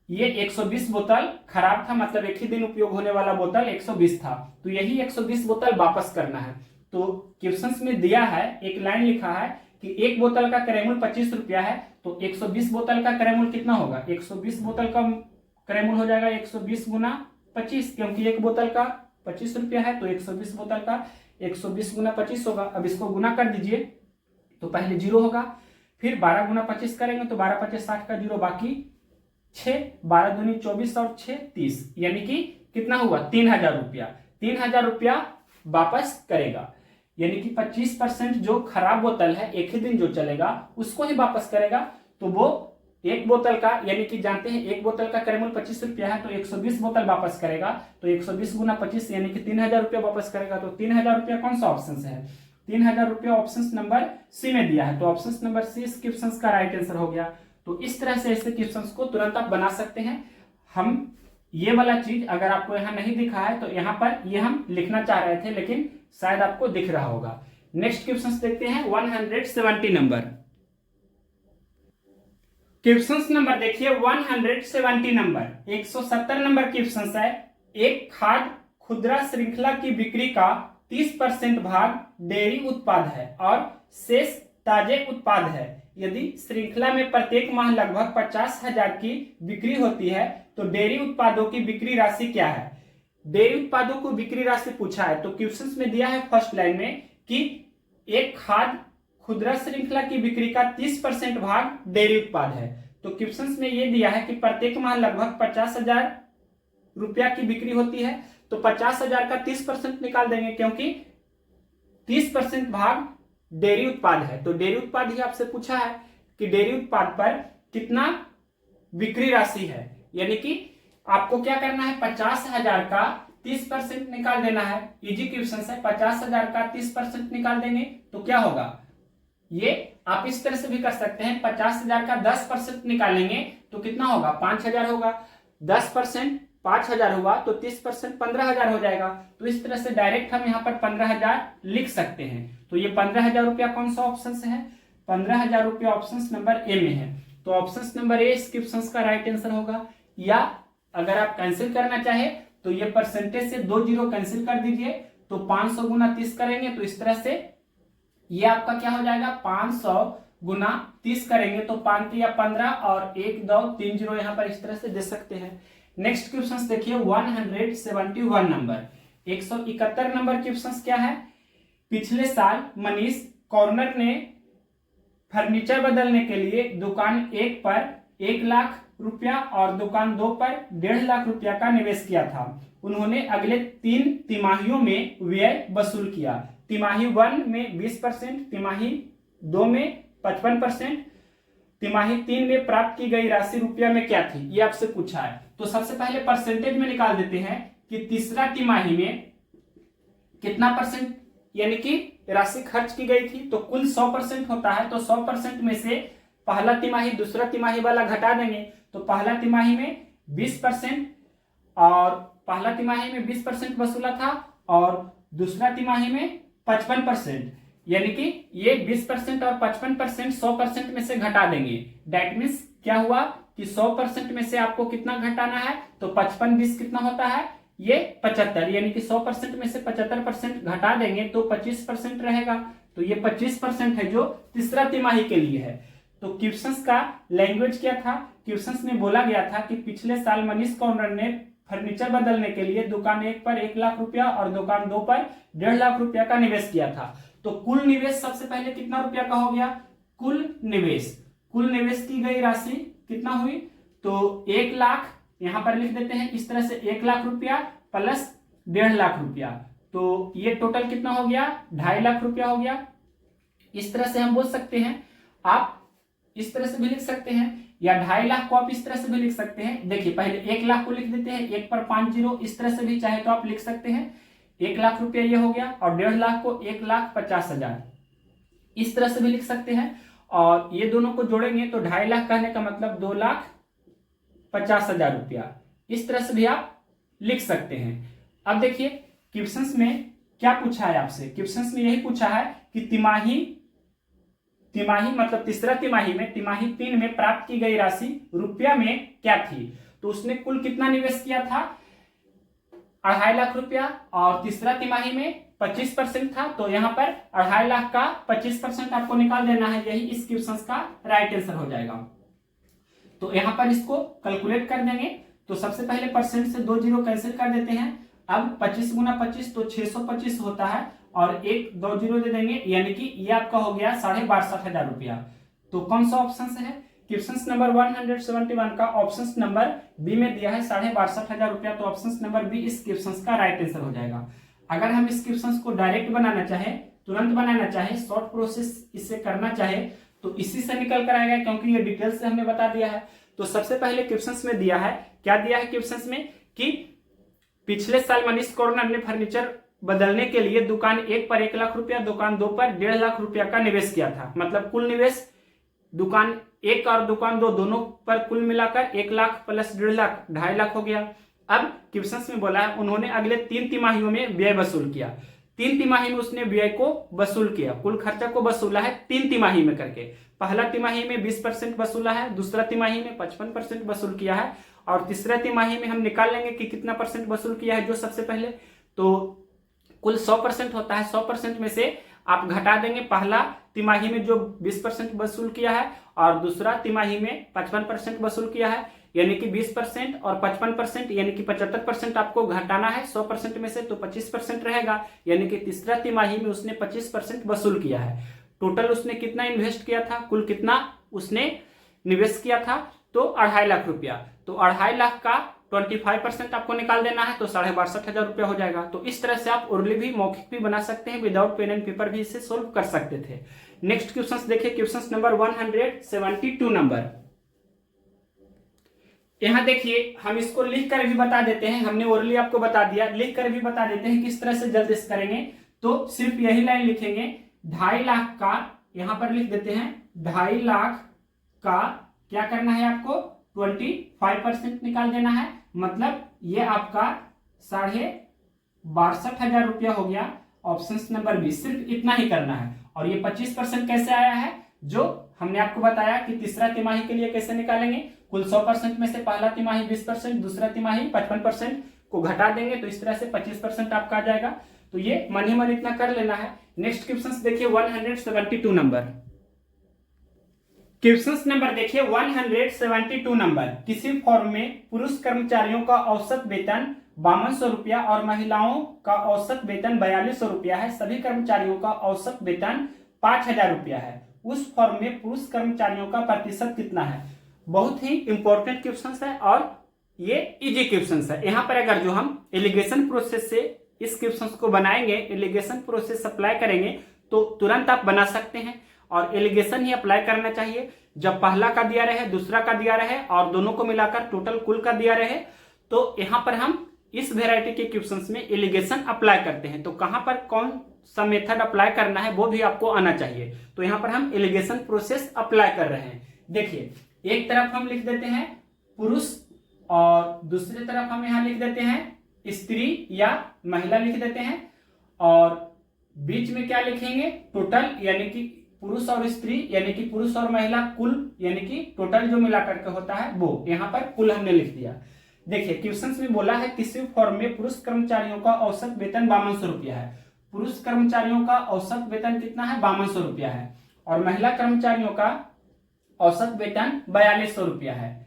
ये 120 बोतल खराब था, मतलब एक ही दिन उपयोग होने वाला बोतल 120 था। तो यही 120 बोतल वापस करना है। तो क्वेश्चन में दिया है, एक लाइन लिखा है कि एक बोतल का क्रय मूल्य 25 रुपया है, तो 120 बोतल का क्रय मूल्य कितना होगा, 120 बोतल का क्रय मूल्य हो जाएगा 120 गुना 25, क्योंकि एक बोतल का 25 रुपया है तो 120 बोतल का 120 गुना 25 होगा। अब इसको गुना कर दीजिए तो पहले 0 होगा, फिर 12 गुना 25 करेंगे तो 12 25 60 का 0 बाकी 6, 12 दूनी 24 और 6 30, यानी कि कितना हुआ 3000 रुपया। 3000 रुपया वापस करेगा, यानी कि 25% जो खराब बोतल है एक ही दिन जो चलेगा उसको ही वापस करेगा। तो वो एक बोतल का, यानी कि जानते हैं एक बोतल का क्रय मूल्य 25 रुपया है, तो 120 बोतल वापस करेगा, तो 120 गुना 25 यानी कि 3000 रुपया वापस करेगा। तो 3000 रुपया कौन सा ऑप्शन है, 3,000 रुपया ऑप्शन नंबर सी में दिया है, तो ऑप्शन नंबर सी इस क्वेश्चन का राइट आंसर हो गया। तो इस तरह से ऐसे क्वेश्चन को तुरंत आप बना सकते हैं। हम ये वाला चीज अगर आपको यहाँ नहीं दिखा है तो यहाँ पर ये हम लिखना चाह रहे थे, लेकिन शायद आपको दिख रहा होगा। नेक्स्ट क्वेश्चन देखते हैं 170 नंबर। क्वेश्चन नंबर देखिए 170 नंबर, 170 नंबर क्वेश्चन है। एक खाद्य खुदरा श्रृंखला की बिक्री का 30% भाग डेयरी उत्पाद है और शेष ताजे उत्पाद है। यदि श्रृंखला में प्रत्येक माह लगभग 50,000 की बिक्री होती है तो डेयरी उत्पादों की बिक्री राशि क्या है। डेयरी उत्पादों को बिक्री राशि पूछा है, तो क्वेश्चन में दिया है फर्स्ट लाइन में कि एक खाद्य खुदरा श्रृंखला की बिक्री का 30% भाग डेयरी उत्पाद है। तो क्वेश्चन में ये दिया है कि प्रत्येक माह लगभग 50,000 रुपया की बिक्री होती है, तो 50,000 का 30% निकाल देंगे, क्योंकि 30% भाग डेयरी उत्पाद है। तो डेयरी उत्पाद ही आपसे पूछा है कि डेयरी उत्पाद पर कितना बिक्री राशि है, यानी कि आपको क्या करना है, 50,000 का 30% निकाल देना है। इजी क्वेश्चन है, 50,000 का 30% निकाल देंगे तो क्या होगा, ये आप इस तरह से भी कर सकते हैं। 50,000 का 10% निकालेंगे तो कितना होगा, 5,000 होगा। 10% 5,000 हुआ तो 30% 15,000 हो जाएगा। तो इस तरह से डायरेक्ट हम यहाँ पर 15,000 लिख सकते हैं। तो ये 15,000 रुपया कौन सा ऑप्शन से है, 15,000 रुपया ऑप्शन नंबर ए में है। तो ऑप्शन नंबर ए इस क्वेश्चन का राइट आंसर होगा। या अगर आप कैंसिल करना चाहे तो ये परसेंटेज से 2 जीरो कैंसिल कर दीजिए, तो 500 गुना 30 करेंगे तो इस तरह से ये आपका क्या हो जाएगा, 500 गुना 30 करेंगे तो 5 या 15 और 1 2 3 जीरो यहाँ पर इस तरह से दे सकते हैं। नेक्स्ट क्वेश्चन देखिए 171 नंबर, 171 नंबर क्वेश्चन क्या है। पिछले साल मनीष कॉर्नर ने फर्नीचर बदलने के लिए दुकान 1 पर 1 लाख रुपया और दुकान 2 पर 1.5 लाख रुपया का निवेश किया था। उन्होंने अगले 3 तिमाहियों में व्यय वसूल किया। तिमाही 1 में 20%, तिमाही 2 में 55%, तिमाही 3 में प्राप्त की गई राशि रुपया में क्या थी, ये आपसे पूछा है। तो सबसे पहले परसेंटेज में निकाल देते हैं कि तीसरा तिमाही में कितना परसेंट यानी कि राशि खर्च की गई थी। तो कुल 100% होता है, तो 100% में से पहला तिमाही दूसरा तिमाही वाला घटा देंगे। तो पहला तिमाही में 20% और पहला तिमाही में 20% वसूला था और दूसरा तिमाही में 55%, यानी कि ये 20% और 55% 100% में से घटा देंगे। दैट मीन्स क्या हुआ कि 100% में से आपको कितना घटाना है, तो 55 20 कितना होता है, ये 75, यानी कि 100% में से 75% घटा देंगे तो 25% रहेगा। तो ये 25% है जो तीसरा तिमाही के लिए है। तो क्वेश्चंस का लैंग्वेज क्या था, क्वेश्चंस में बोला गया था कि पिछले साल मनीष कॉर्नर ने फर्नीचर बदलने के लिए दुकान 1 पर 1 लाख रुपया और दुकान 2 पर 1.5 लाख रुपया का निवेश किया था। तो कुल निवेश सबसे पहले कितना रुपया का हो गया, कुल निवेश की गई राशि कितना हुई, तो 1 लाख यहां पर लिख देते हैं इस तरह से, 1 लाख रुपया प्लस 1.5 लाख रुपया, तो ये टोटल कितना हो गया, 2.5 लाख रुपया हो गया। इस तरह से हम बोल सकते हैं, आप इस तरह से भी लिख सकते हैं या 2.5 लाख को आप इस तरह से भी लिख सकते हैं। देखिए पहले 1 लाख को लिख देते हैं, 1 पर 5 जीरो, इस तरह से भी चाहे तो आप लिख सकते हैं। 1 लाख रुपया ये हो गया और 1.5 लाख को 1,50,000 इस तरह से भी लिख सकते हैं। और ये दोनों को जोड़ेंगे तो 2.5 लाख कहने का मतलब 2,50,000 रुपया, इस तरह से भी आप लिख सकते हैं। अब देखिए क्वेश्चंस में क्या पूछा है आपसे, क्वेश्चंस में यही पूछा है कि तिमाही मतलब तीसरा तिमाही में, तिमाही 3 में प्राप्त की गई राशि रुपया में क्या थी। तो उसने कुल कितना निवेश किया था, 2.5 लाख रुपया और तीसरा तिमाही में 25% था, तो यहाँ पर 2.5 लाख का 25% आपको निकाल देना है, यही इस क्वेश्चन का राइट आंसर हो जाएगा। तो यहाँ पर इसको कैलकुलेट कर देंगे, तो सबसे पहले परसेंट से 2 जीरो कैंसिल कर देते हैं। अब 25 गुना 25 तो 625 होता है और 1 2 जीरो दे देंगे, यानी कि ये आपका हो गया 62,500 रुपया। तो कौन सा ऑप्शन है, क्वेश्चन नंबर 171 का ऑप्शन नंबर बी में दिया है 62,500 रुपया, तो ऑप्शन नंबर बी इस क्वेश्चन का राइट आंसर हो जाएगा। अगर हम इस क्वेश्चन को डायरेक्ट बनाना चाहे, तुरंत बनाना चाहे, शॉर्ट प्रोसेस इससे करना चाहे तो इसी से निकल कर आएगा, क्योंकि ये डिटेल से हमने बता दिया है। तो सबसे पहले क्वेश्चन में दिया है, क्या दिया है क्वेश्चन में कि पिछले साल मनीष कॉर्नर ने फर्नीचर बदलने के लिए दुकान 1 पर 1 लाख रुपया, दुकान 2 पर 1.5 लाख रुपया का निवेश किया था। मतलब कुल निवेश दुकान 1 और दुकान 2 दोनों पर कुल मिलाकर 1 लाख प्लस 1.5 लाख 2.5 लाख हो गया। अब क्वेश्चंस में बोला है उन्होंने अगले 3 तिमाहियों में व्यय वसूल किया। 3 तिमाही में उसने व्यय को वसूल किया, कुल खर्चा को वसूला है 3 तिमाही में करके। पहला तिमाही में 20% वसूला है, दूसरा तिमाही में 55% वसूल किया है, और तीसरा तिमाही में हम निकाल लेंगे कि कितना परसेंट वसूल किया है। जो सबसे पहले तो कुल 100% होता है, 100% में से आप घटा देंगे पहला तिमाही में जो 20% वसूल किया है और दूसरा तिमाही में 55% वसूल किया है, यानी कि 20% और 55% यानी कि 75% आपको घटाना है 100% में से, तो 25% रहेगा, यानी कि तीसरा तिमाही में उसने 25% वसूल किया है। टोटल उसने कितना इन्वेस्ट किया था, कुल कितना उसने निवेश किया था, तो 2.5 लाख रुपया। तो 2.5 लाख का 25% आपको निकाल देना है, तो 62,500 रुपया हो जाएगा। तो इस तरह से आप ओरली भी मौखिक भी बना सकते हैं, विदाउट पेन एंड पेपर भी इसे सोल्व कर सकते थे। नेक्स्ट क्वेश्चन देखिए, क्वेश्चन नंबर 172 नंबर। यहां देखिए हम इसको लिख कर भी बता देते हैं, हमने ओरली आपको बता दिया, लिख कर भी बता देते हैं किस तरह से जल्द से करेंगे। तो सिर्फ यही लाइन लिखेंगे, 2.5 लाख का यहां पर लिख देते हैं, 2.5 लाख का क्या करना है आपको 25% निकाल देना है, मतलब ये आपका 62,500 रुपया हो गया। ऑप्शन नंबर बी, सिर्फ इतना ही करना है। और ये 25% कैसे आया है, जो हमने आपको बताया कि तीसरा तिमाही के लिए कैसे निकालेंगे, कुल 100% में से पहला तिमाही 20%, दूसरा तिमाही 55% को घटा देंगे, तो इस तरह से 25% आपका आ जाएगा। तो ये मन ही मन इतना कर लेना है। नेक्स्ट क्वेश्चन देखिए 172 नंबर। क्वेश्चन नंबर देखिए 172 नंबर। किसी फॉर्म में पुरुष कर्मचारियों का औसत वेतन 5200 रुपया और महिलाओं का औसत वेतन 4200 रुपया है। सभी कर्मचारियों का औसत वेतन 5000 रुपया है। उस फॉर्म में पुरुष कर्मचारियों का प्रतिशत कितना है। बहुत ही इंपॉर्टेंट क्वेश्चन है और ये इजी क्वेश्चन है। यहाँ पर अगर जो हम एलिगेशन प्रोसेस से इस क्वेश्चन को बनाएंगे, एलिगेशन प्रोसेस अप्लाई करेंगे, तो तुरंत आप बना सकते हैं। और एलिगेशन ही अप्लाई करना चाहिए जब पहला का दिया रहे, दूसरा का दिया रहे और दोनों को मिलाकर टोटल कुल का दिया रहे। तो यहाँ पर हम इस वेराइटी के क्वेश्चंस में एलिगेशन अप्लाई करते हैं। तो कहां पर कौन सा मेथड अप्लाई करना है वो भी आपको आना चाहिए। तो यहाँ पर हम एलिगेशन प्रोसेस अप्लाई कर रहे हैं। देखिए, एक तरफ हम लिख देते हैं पुरुष और दूसरी तरफ हम यहाँ लिख देते हैं स्त्री या महिला लिख देते हैं, और बीच में क्या लिखेंगे टोटल, यानी कि पुरुष और स्त्री, यानी कि पुरुष और महिला कुल, यानी कि टोटल जो मिलाकर के होता है वो। यहाँ पर कुल हमने लिख दिया। देखिए क्वेश्चन में बोला है किसी फॉर्म में पुरुष कर्मचारियों का औसत वेतन 5200 रुपया है। पुरुष कर्मचारियों का औसत वेतन कितना है 5200 रुपया है, और महिला कर्मचारियों का औसत वेतन 4200 रुपया है।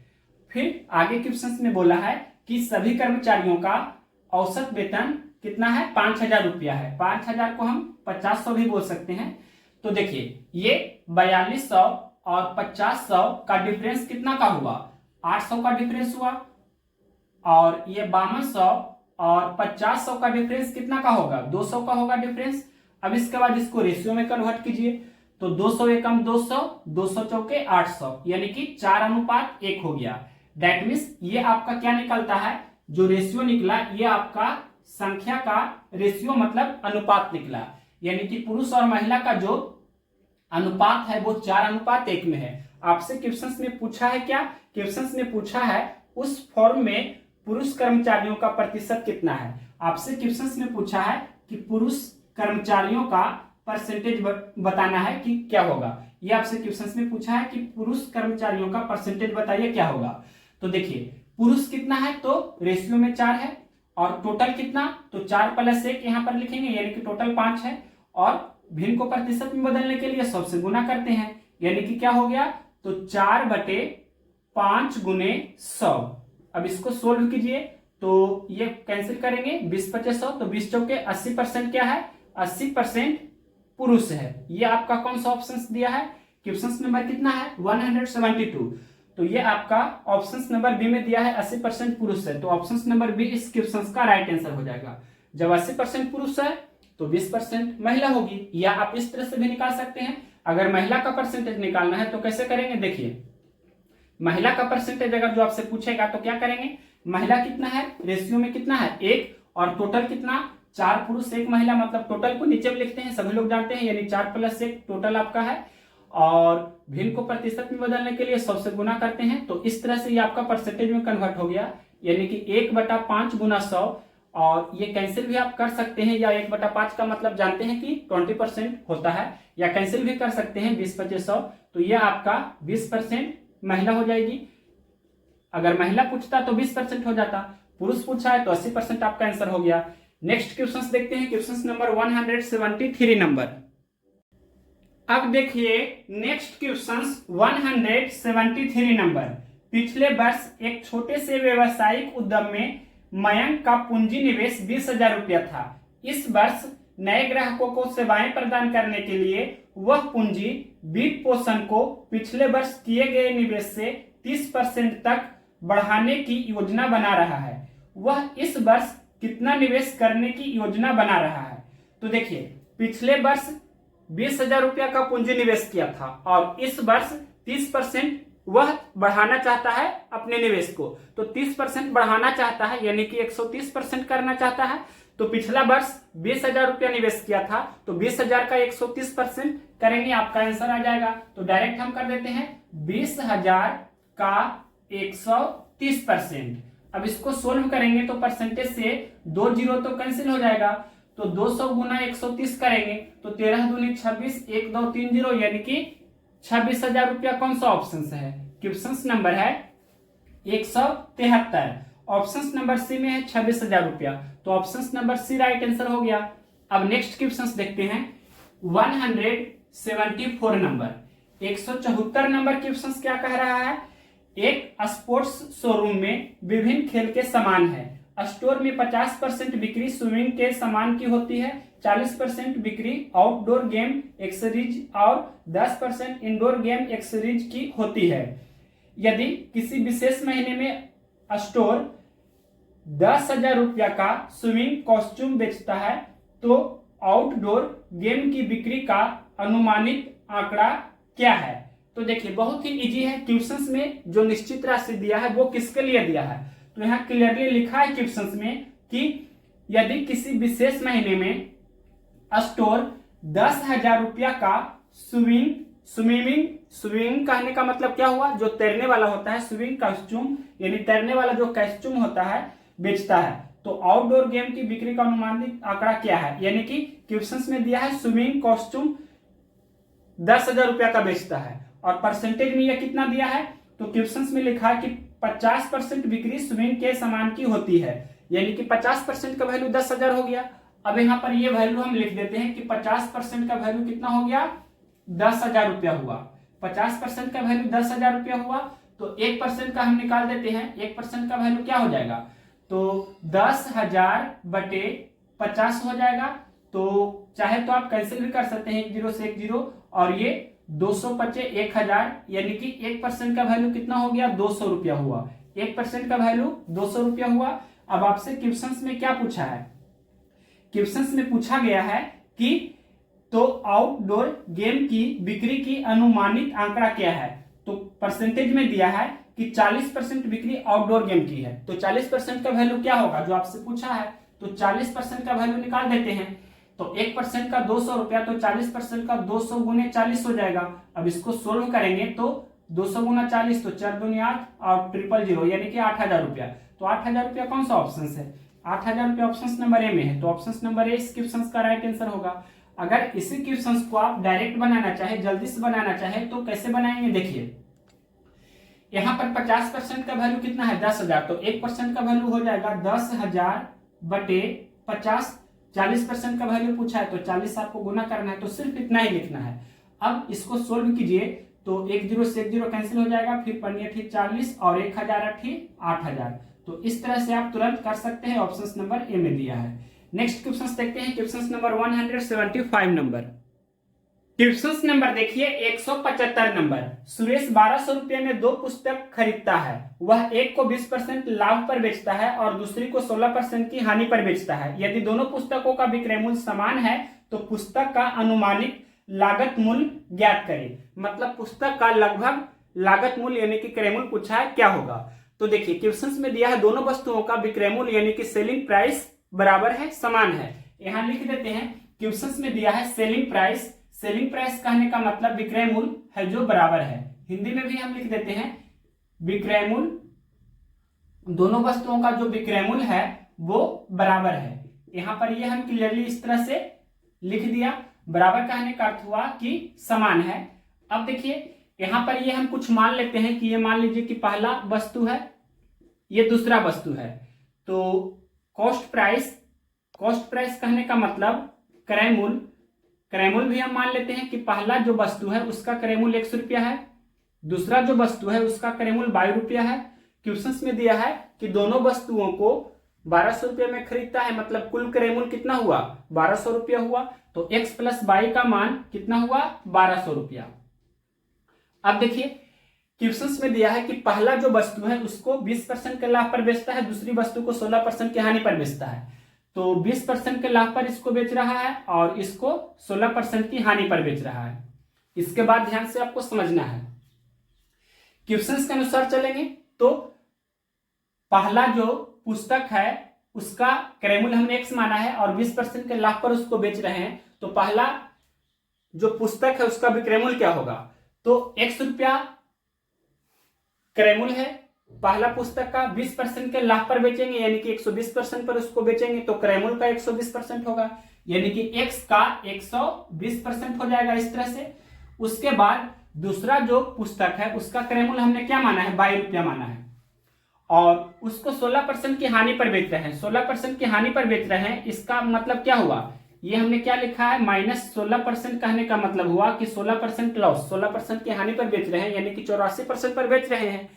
फिर आगे क्वेश्चन में बोला है कि सभी कर्मचारियों का औसत वेतन कितना है 5000 रुपया है। 5000 को हम 5000 भी बोल सकते हैं। तो देखिए ये 4200 और 5000 का डिफरेंस कितना का हुआ, 800 का डिफरेंस हुआ, और ये 5200 और 5000 का डिफरेंस कितना का होगा 200 का होगा डिफरेंस। अब इसके बाद इसको रेशियो में कन्वर्ट कीजिए, तो 200 एकम 200, 200 चौके 800, यानी कि 4:1 हो गया। दैट मीन्स ये आपका क्या निकलता है, जो रेशियो निकला ये आपका संख्या का रेशियो मतलब अनुपात निकला, यानी कि पुरुष और महिला का जो अनुपात है वो 4:1 में है। आपसे क्वेश्चंस में पूछा है क्या, क्वेश्चंस में पूछा है उस फॉर्म में पुरुष कर्मचारियों का प्रतिशत कितना है। आपसे क्वेश्चंस में पूछा है कि पुरुष कर्मचारियों का परसेंटेज बताना है कि क्या होगा। ये आपसे क्वेश्चंस में पूछा है कि पुरुष कर्मचारियों का परसेंटेज बताइए क्या होगा। तो देखिए पुरुष कितना है तो रेशियो में 4 है, और टोटल कितना तो 4 + 1 यहाँ पर लिखेंगे, यानी कि टोटल 5 है। और भिन्न को प्रतिशत में बदलने के लिए 100 से गुना करते हैं, यानी कि क्या हो गया तो 4/5 × 100। अब इसको सोल्व कीजिए तो ये कैंसिल करेंगे, 20×5 तो 20 चौके 80% क्या है 80% पुरुष है। ये आपका कौन सा ऑप्शन दिया है, क्वेश्चन नंबर कितना है 172। तो ये आपका ऑप्शन नंबर बी में दिया है 80% पुरुष है, तो ऑप्शन नंबर बी इस क्वेश्चन का राइट आंसर हो जाएगा। जब 80% पुरुष है तो 20% महिला होगी। या आप इस तरह से भी निकाल सकते हैं, अगर महिला का परसेंटेज निकालना है तो कैसे करेंगे। देखिए महिला का परसेंटेज अगर जो आपसे पूछेगा तो क्या करेंगे, महिला कितना है रेशियो में कितना है 1, और टोटल कितना 4 पुरुष 1 महिला, मतलब टोटल को नीचे में लिखते हैं, सभी लोग जानते हैं, यानी 4 + 1 टोटल आपका है। और भिन्न को प्रतिशत में बदलने के लिए 100 से गुना करते हैं, तो इस तरह से ये आपका परसेंटेज में कन्वर्ट हो गया, यानी कि 1/5 × 100। और ये कैंसिल भी आप कर सकते हैं, या 1/5 का मतलब जानते हैं कि 20% होता है, या कैंसिल भी कर सकते हैं 20/25 100, तो यह आपका 20% महिला हो जाएगी। अगर महिला पूछता तो 20% हो जाता, पुरुष पूछा है तो 80% आपका आंसर हो गया। नेक्स्ट क्वेश्चन देखते हैं, क्वेश्चन नंबर 173 नंबर। अब देखिए नेक्स्ट क्वेश्चन 173 नंबर। पिछले वर्ष एक छोटे से व्यावसायिक उद्यम में मयंक का पूंजी निवेश 20,000 रुपया था। इस वर्ष नए ग्राहकों को सेवाएं प्रदान करने के लिए वह पूंजी वित्त पोषण को पिछले वर्ष किए गए निवेश से 30% तक बढ़ाने की योजना बना रहा है। वह इस वर्ष कितना निवेश करने की योजना बना रहा है? तो देखिए पिछले वर्ष 20,000 रुपया का पूंजी निवेश किया था और इस वर्ष 30% वह बढ़ाना चाहता है अपने निवेश को। तो 30% बढ़ाना चाहता है, यानी कि 130% करना चाहता है। तो पिछला वर्ष 20,000 रुपया निवेश किया था, तो 20,000 का 130% करेंगे, आपका आंसर आ जाएगा। तो डायरेक्ट हम कर देते हैं 20,000 का 130%। अब इसको सोल्व करेंगे तो परसेंटेज से 2 जीरो तो कैंसिल हो जाएगा, तो 200 गुना 130 करेंगे तो 13 दूनी 26, 1 2 3 जीरो, यानी कि 26,000 रुपया। कौन सा ऑप्शन है? क्वेश्चन नंबर है 173। ऑप्शन नंबर सी में है 26,000 रुपया, तो option number C right answer हो गया। अब नेक्स्ट क्वेश्चन देखते हैं 174 नंबर। 174 नंबर क्वेश्चन क्या कह रहा है? एक स्पोर्ट्स शोरूम में विभिन्न खेल के सामान है। स्टोर में 50% बिक्री स्विमिंग के सामान की होती है, 40% बिक्री आउटडोर गेम एक्सेसरीज और 10% इंडोर गेम एक्सेसरीज की होती है। यदि किसी विशेष महीने में स्टोर 10,000 रुपया का स्विमिंग कॉस्ट्यूम बेचता है, तो आउटडोर गेम की बिक्री का अनुमानित आंकड़ा क्या है? तो देखिए बहुत ही इजी है। क्वेश्चंस में जो निश्चित राशि दिया है वो किसके लिए दिया है? तो यहाँ क्लियरली लिखा है क्वेश्चंस में कि यदि किसी विशेष महीने में स्टोर 10,000 रुपया का स्विमिंग कहने का मतलब क्या हुआ? जो तैरने वाला होता है, स्विमिंग कॉस्ट्यूम यानी तैरने वाला जो कॉस्ट्यूम होता है बेचता है, तो आउटडोर गेम की बिक्री का अनुमानित आंकड़ा क्या है? यानी कि क्वेश्चंस में दिया है स्विमिंग कॉस्ट्यूम 10,000 रुपया का बेचता है और परसेंटेज में यह कितना दिया है? तो क्वेश्चंस में लिखा है कि 50% बिक्री स्विमिंग के सामान की होती है, यानी कि 50% का वैल्यू 10,000 हो गया। अब यहाँ पर ये वैल्यू हम लिख देते हैं कि 50% का वैल्यू कितना हो गया? 10,000 रुपया हुआ। 50% का वैल्यू 10,000 रुपया हुआ, तो 1% का हम निकाल देते हैं। 1% का वैल्यू क्या हो जाएगा? तो 10,000 बटे 50 हो जाएगा। तो चाहे तो आप कैंसिल भी कर सकते हैं, 1 जीरो से 1 जीरो, और ये 200 बचे 1,000, यानी कि 1% का वैल्यू कितना हो गया? 200 रुपया हुआ। 1% का वैल्यू 200 रुपया हुआ। अब आपसे क्वेश्चंस में क्या पूछा है? क्वेश्चंस में पूछा गया है कि तो आउटडोर गेम की बिक्री की अनुमानित आंकड़ा क्या है? तो परसेंटेज में दिया है कि 40% बिक्री आउटडोर गेम की है, तो 40% का वैल्यू क्या होगा जो आपसे पूछा है? तो 40% का वैल्यू निकाल देते हैं। तो 1% का 200 रुपया, तो 40% का 200 गुने 40 हो जाएगा। अब इसको सोल्व करेंगे तो 200 गुना 40, तो 4 दूनी 8 और 000, यानी कि 8,000 रुपया। तो 8,000 रुपया कौन सा ऑप्शन है? 8,000 रुपया ऑप्शन नंबर ए में है, तो ऑप्शन नंबर ए इस क्वेश्चन का राइट आंसर होगा। अगर इसी क्वेश्चन को आप डायरेक्ट बनाना चाहे, जल्दी से बनाना चाहे, तो कैसे बनाएंगे? देखिए यहाँ पर 50% का वैल्यू कितना है? 10,000, तो 1% का वैल्यू हो जाएगा 10,000 बटे 50। 40% का वैल्यू पूछा है तो 40 आपको गुना करना है, तो सिर्फ इतना ही लिखना है। अब इसको सोल्व कीजिए तो 1 जीरो से 1 जीरो कैंसिल हो जाएगा, फिर 40 और 1,000 8,000। तो इस तरह से आप तुरंत कर सकते हैं। ऑप्शन नंबर ए में दिया है। नेक्स्ट क्वेश्चन देखते हैं, question number 175 number. Question number देखिए 175 नंबर। सुरेश 1200 रुपये में 2 पुस्तक खरीदता है। वह एक को 20% लाभ पर बेचता है और दूसरी को 16% की हानि पर बेचता है। यदि दोनों पुस्तकों का विक्रय मूल्य समान है तो पुस्तक का अनुमानित लागत मूल्य ज्ञात करें। मतलब पुस्तक का लगभग लागत मूल्य यानी कि क्रय मूल्य पूछा है, क्या होगा? तो देखिए क्वेश्चन में दिया है दोनों वस्तुओं का विक्रय मूल्य यानी कि सेलिंग प्राइस बराबर है, समान है, यहाँ लिख देते हैं क्वेश्चंस में दिया है सेलिंग प्राइस। सेलिंग प्राइस कहने का मतलब विक्रय मूल्य है जो बराबर है। हिंदी में भी हम लिख देते हैं विक्रय मूल्य, दोनों वस्तुओं का जो विक्रय मूल्य है वो बराबर है। यहाँ पर ये हम क्लियरली इस तरह से लिख दिया। बराबर कहने का अर्थ हुआ कि समान है। अब देखिए यहाँ पर ये हम कुछ मान लेते हैं कि ये मान लीजिए कि पहला वस्तु है, ये दूसरा वस्तु है। तो कॉस्ट प्राइस कहने का मतलब क्रय मूल्य। क्रय मूल्य भी हम मान लेते हैं कि पहला जो वस्तु है उसका क्रय मूल्य 100 रुपया है, दूसरा जो वस्तु है उसका क्रय मूल्य 22 रुपया है। क्वेश्चंस में दिया है कि दोनों वस्तुओं को 1200 रुपये में खरीदता है, मतलब कुल क्रय मूल्य कितना हुआ 1200 रुपया हुआ। तो x प्लस y का मान कितना हुआ 1200 रुपया। अब देखिए क्वेश्चंस में दिया है कि पहला जो वस्तु है उसको 20% के लाभ पर बेचता है, दूसरी वस्तु को 16% की हानि पर बेचता है। तो 20% के लाभ पर इसको बेच रहा है और इसको 16% की हानि पर बेच रहा है। इसके बाद ध्यान से आपको समझना है, क्वेश्चंस के अनुसार चलेंगे तो पहला जो पुस्तक है उसका क्रय मूल्य हमने x माना है और 20% के लाभ पर उसको बेच रहे हैं। तो पहला जो पुस्तक है उसका विक्रय मूल्य क्या होगा, तो 100 रुपया क्रय मूल्य है, पहला पुस्तक का 20% के लाभ पर बेचेंगे यानी कि 120% पर उसको बेचेंगे तो क्रय मूल्य का 120% होगा, यानी कि x का 120% हो जाएगा इस तरह से। उसके बाद दूसरा जो पुस्तक है उसका क्रय मूल्य हमने क्या माना है 22 रुपया माना है और उसको 16% की हानि पर बेच रहे हैं। 16% की हानि पर बेच रहे हैं, इसका मतलब क्या हुआ, ये हमने क्या लिखा है -16%। कहने का मतलब हुआ कि 16% लॉस, 16% की हानि पर बेच रहे हैं यानी कि 84% पर बेच रहे हैं।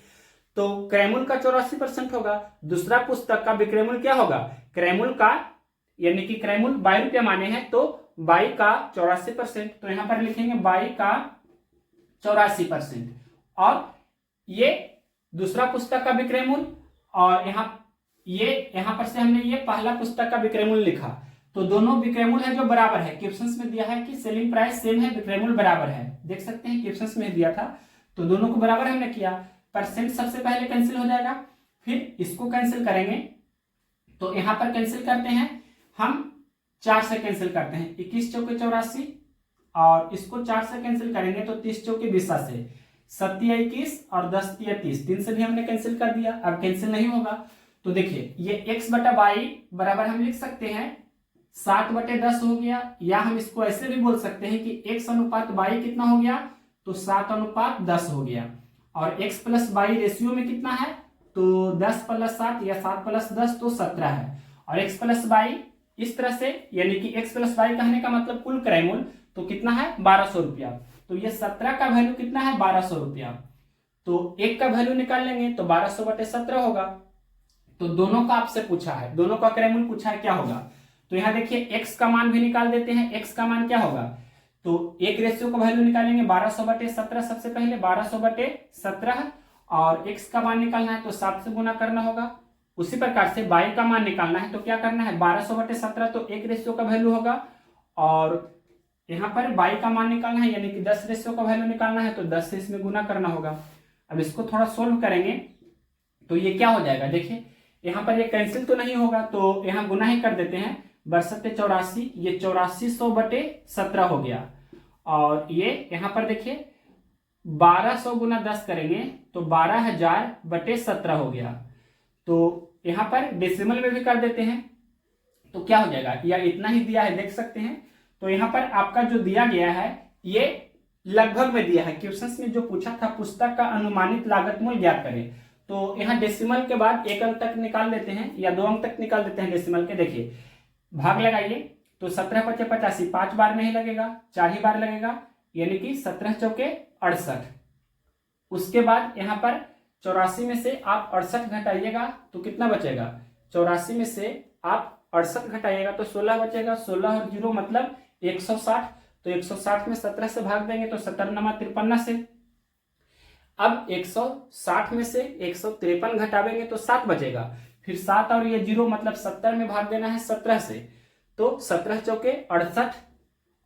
तो क्रय मूल्य का 84% होगा। दूसरा पुस्तक का विक्रय मूल्य क्या होगा, क्रय मूल्य का यानी कि क्रय मूल्य 22 रुपया माने हैं तो 22 का 84%। तो यहां पर लिखेंगे 22 का 84%। और ये दूसरा पुस्तक का विक्रय मूल्य और यहाँ पर से हमने ये पहला पुस्तक का विक्रय मूल्य लिखा। तो दोनों विक्रय मूल्य है जो बराबर है। क्वेश्चंस में दिया है कि सेलिंग प्राइस सेम है, विक्रय मूल्य बराबर है, देख सकते हैं क्वेश्चंस में दिया था। तो दोनों को बराबर हमने किया। परसेंट सबसे पहले कैंसिल हो जाएगा, फिर इसको कैंसिल करेंगे। तो यहाँ पर कैंसिल करते हैं हम 4 से कैंसिल करते हैं, 21 चौके 84 और इसको 4 से कैंसिल करेंगे तो 30 चौके 20 से 7 21 और 10 30, 3 से भी हमने कैंसिल कर दिया। अब कैंसिल नहीं होगा तो देखिए ये x बटा वाई बराबर हम लिख सकते हैं 7/10 हो गया, या हम इसको ऐसे भी बोल सकते हैं कि x अनुपात y कितना हो गया तो 7/10 हो गया। और x प्लस वाई रेशियो में कितना है तो 10 + 7 या 7 + 10 तो 17 है। और x प्लस वाई इस तरह से यानी कि x प्लस वाई कहने का मतलब कुल क्रय मूल्य तो कितना है 1200 रुपया। तो ये 17 का वैल्यू कितना है 1200 रुपया। तो एक का वैल्यू निकाल लेंगे तो 1200/17 होगा। तो दोनों का आपसे पूछा है, दोनों का क्रय मूल्य पूछा है क्या होगा। तो यहाँ देखिए x का मान भी निकाल देते हैं। x का मान क्या होगा तो एक रेशियो का वैल्यू निकालेंगे 1200/17 सबसे पहले 1200/17 और x का मान निकालना है तो 7 से गुना करना होगा। उसी प्रकार से y का मान निकालना है तो क्या करना है 1200/17 तो एक रेशियो का वैल्यू होगा और यहाँ पर y का मान निकालना है यानी कि 10 रेशियो का वैल्यू निकालना है तो 10 से इसमें गुना करना होगा। अब इसको थोड़ा सोल्व करेंगे तो ये क्या हो जाएगा, देखिए यहाँ पर ये कैंसिल तो नहीं होगा तो यहाँ गुना ही कर देते हैं। 62 ये 8400/17 हो गया और ये यहाँ पर देखिए 1200 गुना 10 करेंगे तो 12000/17 हो गया। तो यहाँ पर डेसिमल में भी कर देते हैं तो क्या हो जाएगा, या इतना ही दिया है देख सकते हैं। तो यहाँ पर आपका जो दिया गया है ये लगभग में दिया है। क्वेश्चंस में जो पूछा था पुस्तक का अनुमानित लागत मूल्य ज्ञात करें, तो यहाँ डेसिमल के बाद 1 अंक तक निकाल देते हैं या 2 अंक तक निकाल देते हैं डेसिमल के। देखिए भाग लगाइए तो 17 × 5 = 85, 5 बार नहीं लगेगा 4 ही बार लगेगा यानी कि 17 चौके 68। उसके बाद यहाँ पर 84 में से आप 68 घटाइएगा तो कितना बचेगा, 84 में से आप 68 घटाइएगा तो 16 बचेगा। 16 और 0 मतलब 160। तो 160 में 17 से भाग देंगे तो 17 × 53 से। अब 160 में से 153 घटावेंगे तो 7 बचेगा। फिर 7 और ये 0 मतलब 70 में भाग देना है 17 से तो 17 चौके 68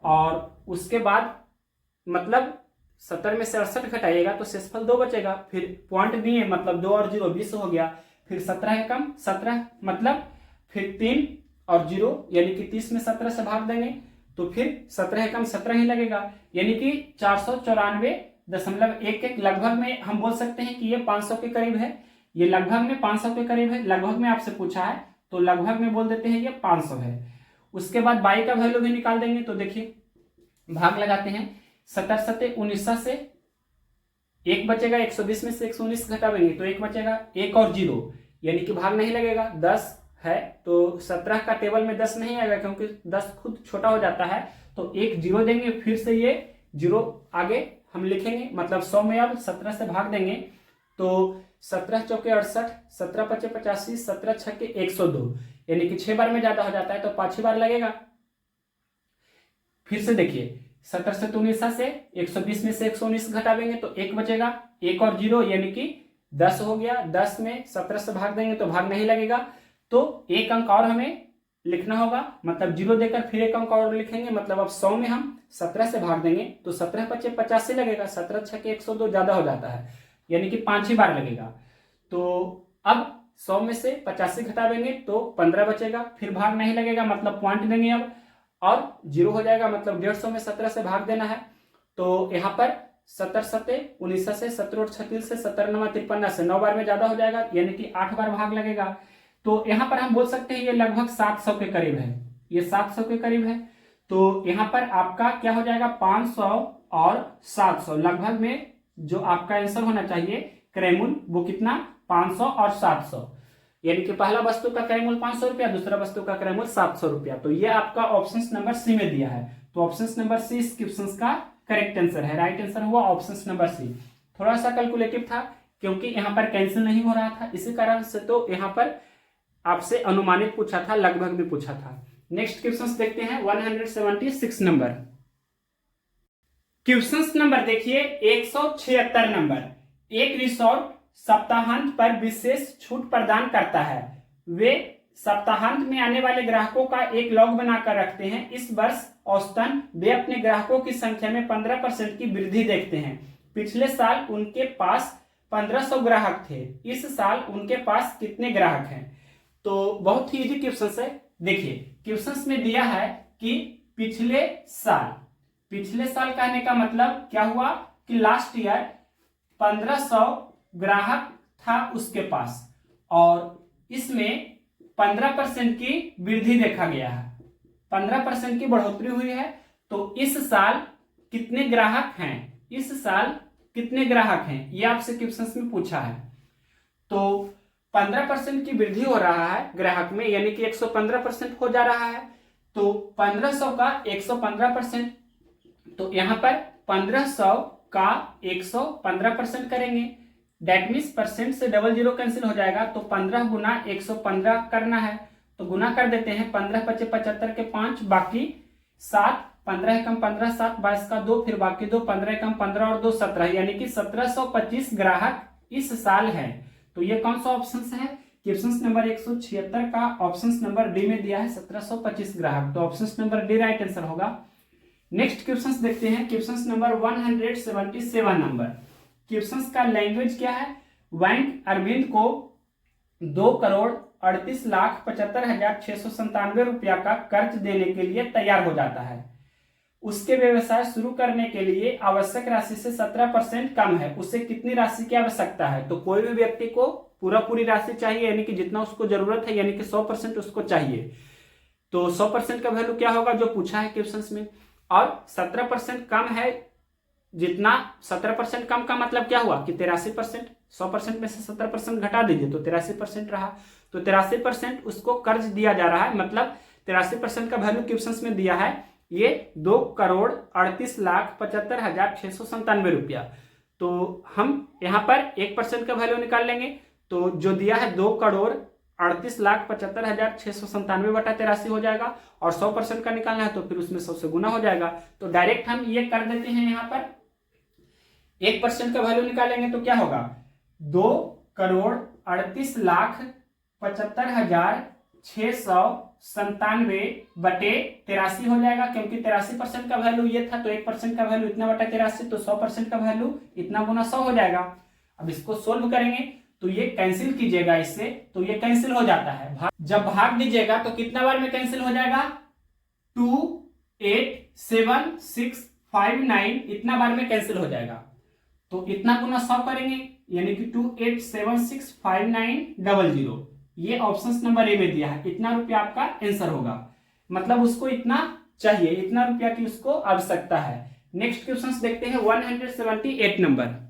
और उसके बाद मतलब 70 में से 68 घटाइएगा तो शेषफल 2 बचेगा। फिर पॉइंट दिए मतलब 2 और 0 20 हो गया। फिर 17 है कम 17 मतलब फिर 3 और 0 यानी कि 30 में 17 से भाग देंगे तो फिर 17 एकम 17 ही लगेगा, यानी कि 494.11 लगभग में हम बोल सकते हैं कि ये 500 के करीब है। ये लगभग में 500 के करीब है, लगभग में आपसे पूछा है तो लगभग में बोल देते हैं ये 500 है। उसके बाद बाई का वैल्यू भी निकाल देंगे। तो देखिए भाग लगाते हैं, 17 सते 19 से 1 बचेगा, 120 में से 119 घटावेंगे तो 1 बचेगा, 1 और 0 यानी कि भाग नहीं लगेगा। 10 है तो 17 का टेबल में 10 नहीं आएगा क्योंकि 10 खुद छोटा हो जाता है, तो 1 0 देंगे, फिर से ये 0 आगे हम लिखेंगे, मतलब 100 में अब 17 से भाग देंगे तो 17 चौके 68, 17 पचे 85, 17 छक्के 102 यानी कि 6 बार में ज्यादा हो जाता है तो 5 बार लगेगा। फिर से देखिए 17 से 19 से 120 में से 119 घटावेंगे तो 1 बचेगा, 1 और 0 यानी कि 10 हो गया। 10 में 17 से भाग देंगे तो भाग नहीं लगेगा, तो 1 अंक और हमें लिखना होगा, मतलब 0 देकर फिर 1 अंक और लिखेंगे, मतलब अब 100 में हम 17 से भाग देंगे तो 17 पचे 85 लगेगा, 17 छक्के 102 ज्यादा हो जाता है यानी कि 5 ही बार लगेगा। तो अब 100 में से 85 घटावेंगे तो 15 बचेगा, फिर भाग नहीं लगेगा, मतलब पॉइंट देंगे अब और 0 हो जाएगा, मतलब 150 में 17 से भाग देना है। तो यहाँ पर 17 सते 19 से 17 और 36 से 17 नमा 53 से 9 बार में ज्यादा हो जाएगा यानी कि 8 बार भाग लगेगा। तो यहाँ पर हम बोल सकते हैं ये लगभग 700 के करीब है, ये 700 के करीब है। तो यहाँ पर आपका क्या हो जाएगा, 500 और 700 लगभग में जो आपका आंसर होना चाहिए क्रयमूल्य वो कितना, 500 और 700, यानी कि पहला वस्तु का क्रयमूल्य 500 रुपया, दूसरा वस्तु का क्रयमूल्य 700 रुपया। तो ये आपका ऑप्शन नंबर सी में दिया है, तो ऑप्शन नंबर सी इस क्वेश्चन का करेक्ट आंसर है। राइट आंसर हुआ ऑप्शन नंबर सी। थोड़ा सा कैलकुलेटिव था क्योंकि यहाँ पर कैंसिल नहीं हो रहा था, इसी कारण से तो यहाँ पर आपसे अनुमानित पूछा था, लगभग भी पूछा था। नेक्स्ट क्वेश्चन देखते हैं 176 नंबर। क्वेश्चन नंबर देखिए 176 नंबर। एक रिसोर्ट सप्ताहांत पर विशेष छूट प्रदान करता है। वे सप्ताहांत में आने वाले ग्राहकों का एक लॉग बनाकर रखते हैं। इस वर्ष औसतन वे अपने ग्राहकों की संख्या में 15% की वृद्धि देखते हैं। पिछले साल उनके पास 1500 ग्राहक थे, इस साल उनके पास कितने ग्राहक हैं। तो बहुत ही इजी क्वेश्चन है। देखिए क्वेश्चन में दिया है कि पिछले साल कहने का मतलब क्या हुआ कि लास्ट ईयर 1500 ग्राहक था उसके पास और इसमें 15% की वृद्धि देखा गया है, 15% की बढ़ोतरी हुई है। तो इस साल कितने ग्राहक हैं, इस साल कितने ग्राहक हैं, ये आपसे क्वेश्चन में पूछा है। तो 15% की वृद्धि हो रहा है ग्राहक में, यानी कि 115% हो जा रहा है। तो 1500 का 115%, तो यहां पर 1500 का 115% करेंगे, डेट मीन्स परसेंट से डबल जीरो कैंसिल हो जाएगा, तो 15 गुना 115 करना है, तो गुना कर देते हैं। 15 पचे 75 के 5 बाकी 7, 15 एकम 15, 7 22 का 2, फिर बाकी 2, 15 एकम 15 और 2 17, यानी कि 1725 ग्राहक इस साल है। तो ये कौन सा ऑप्शन है, क्वेश्चन नंबर 176 का ऑप्शन नंबर डी में दिया है 1725 ग्राहक, तो option number D right answer होगा। नेक्स्ट क्वेश्चन देखते हैं, क्वेश्चन नंबर 177 नंबर। क्वेश्चन का लैंग्वेज क्या है, बैंक अरविंद को 2,38,75,697 रुपया का कर्ज देने के लिए तैयार हो जाता है। उसके व्यवसाय शुरू करने के लिए आवश्यक राशि से 17% कम है, उसे कितनी राशि की आवश्यकता है। तो कोई भी व्यक्ति को पूरी राशि चाहिए, यानी कि जितना उसको जरूरत है, यानी कि 100% उसको चाहिए। तो 100% का वैल्यू क्या होगा जो पूछा है क्वेश्चन में, और 17% कम है, जितना 17% कम का मतलब क्या हुआ कि 83%, 100% में से 17% घटा दीजिए तो 83% रहा, तो 83% उसको कर्ज दिया जा रहा है, मतलब 83% का वैल्यू क्वेश्चन में दिया है ये 2,38,75,697 रुपया। तो हम यहाँ पर 1% का वैल्यू निकाल लेंगे, तो जो दिया है 2,38,75,697 बटा 83 हो जाएगा, और 100% का निकालना है तो फिर उसमें 100 से गुना हो जाएगा। तो डायरेक्ट हम ये कर देते हैं, यहाँ पर 1% का वैल्यू निकालेंगे तो क्या होगा, 2,38,75,697 बटे 83 हो जाएगा, क्योंकि 83% का वैल्यू ये था, तो 1% का वैल्यू इतना बटा 83, तो 100% का वैल्यू इतना गुना 100 हो जाएगा। अब इसको सोल्व करेंगे तो ये कैंसिल कीजिएगा इससे, तो ये कैंसिल हो जाता है। जब भाग दीजिएगा तो कितना बार में कैंसिल हो जाएगा, 2 8 7 6 5 9 इतना बार में कैंसिल हो जाएगा। तो इतना गुना 100 करेंगे, यानी कि 2 8 7 6 5 9 00। ये ऑप्शन नंबर ए में दिया है, इतना रुपया आपका आंसर होगा, मतलब उसको इतना चाहिए, इतना रुपया की उसको आवश्यकता है। नेक्स्ट क्वेश्चन देखते हैं 178 नंबर।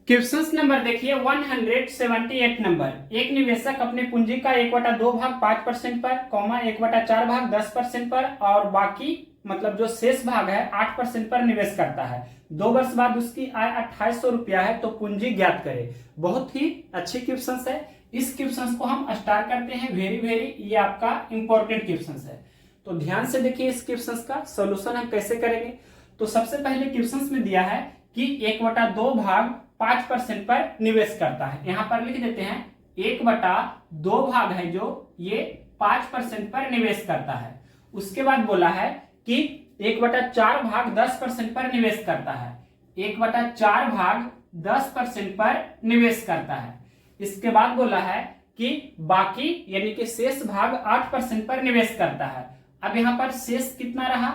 क्वेश्चन नंबर देखिए 178 नंबर। एक निवेशक अपने पूंजी का 1/2 भाग 5% पर, 1/4 भाग 10% पर और बाकी मतलब जो शेष भाग है 8% पर निवेश करता है। 2 वर्ष बाद उसकी आय 2800 रुपया है, तो पूंजी ज्ञात करे। बहुत ही अच्छे क्वेश्चन है। इस क्वेश्चन को हम स्टार करते हैं वेरी वेरी, ये आपका इंपॉर्टेंट क्वेश्चन है। तो ध्यान से देखिए इस क्वेश्चन का सॉल्यूशन हम कैसे करेंगे। तो सबसे पहले क्वेश्चन में दिया है कि 1/2 भाग 5% पर निवेश करता है। यहां पर लिख देते हैं 1/2 भाग है जो ये 5% पर निवेश करता है। उसके बाद बोला है कि 1/4 भाग 10% पर निवेश करता है। 1/4 भाग 10% पर निवेश करता है। इसके बाद बोला है कि बाकी यानी कि शेष भाग 8% पर निवेश करता है। अब यहाँ पर शेष कितना रहा,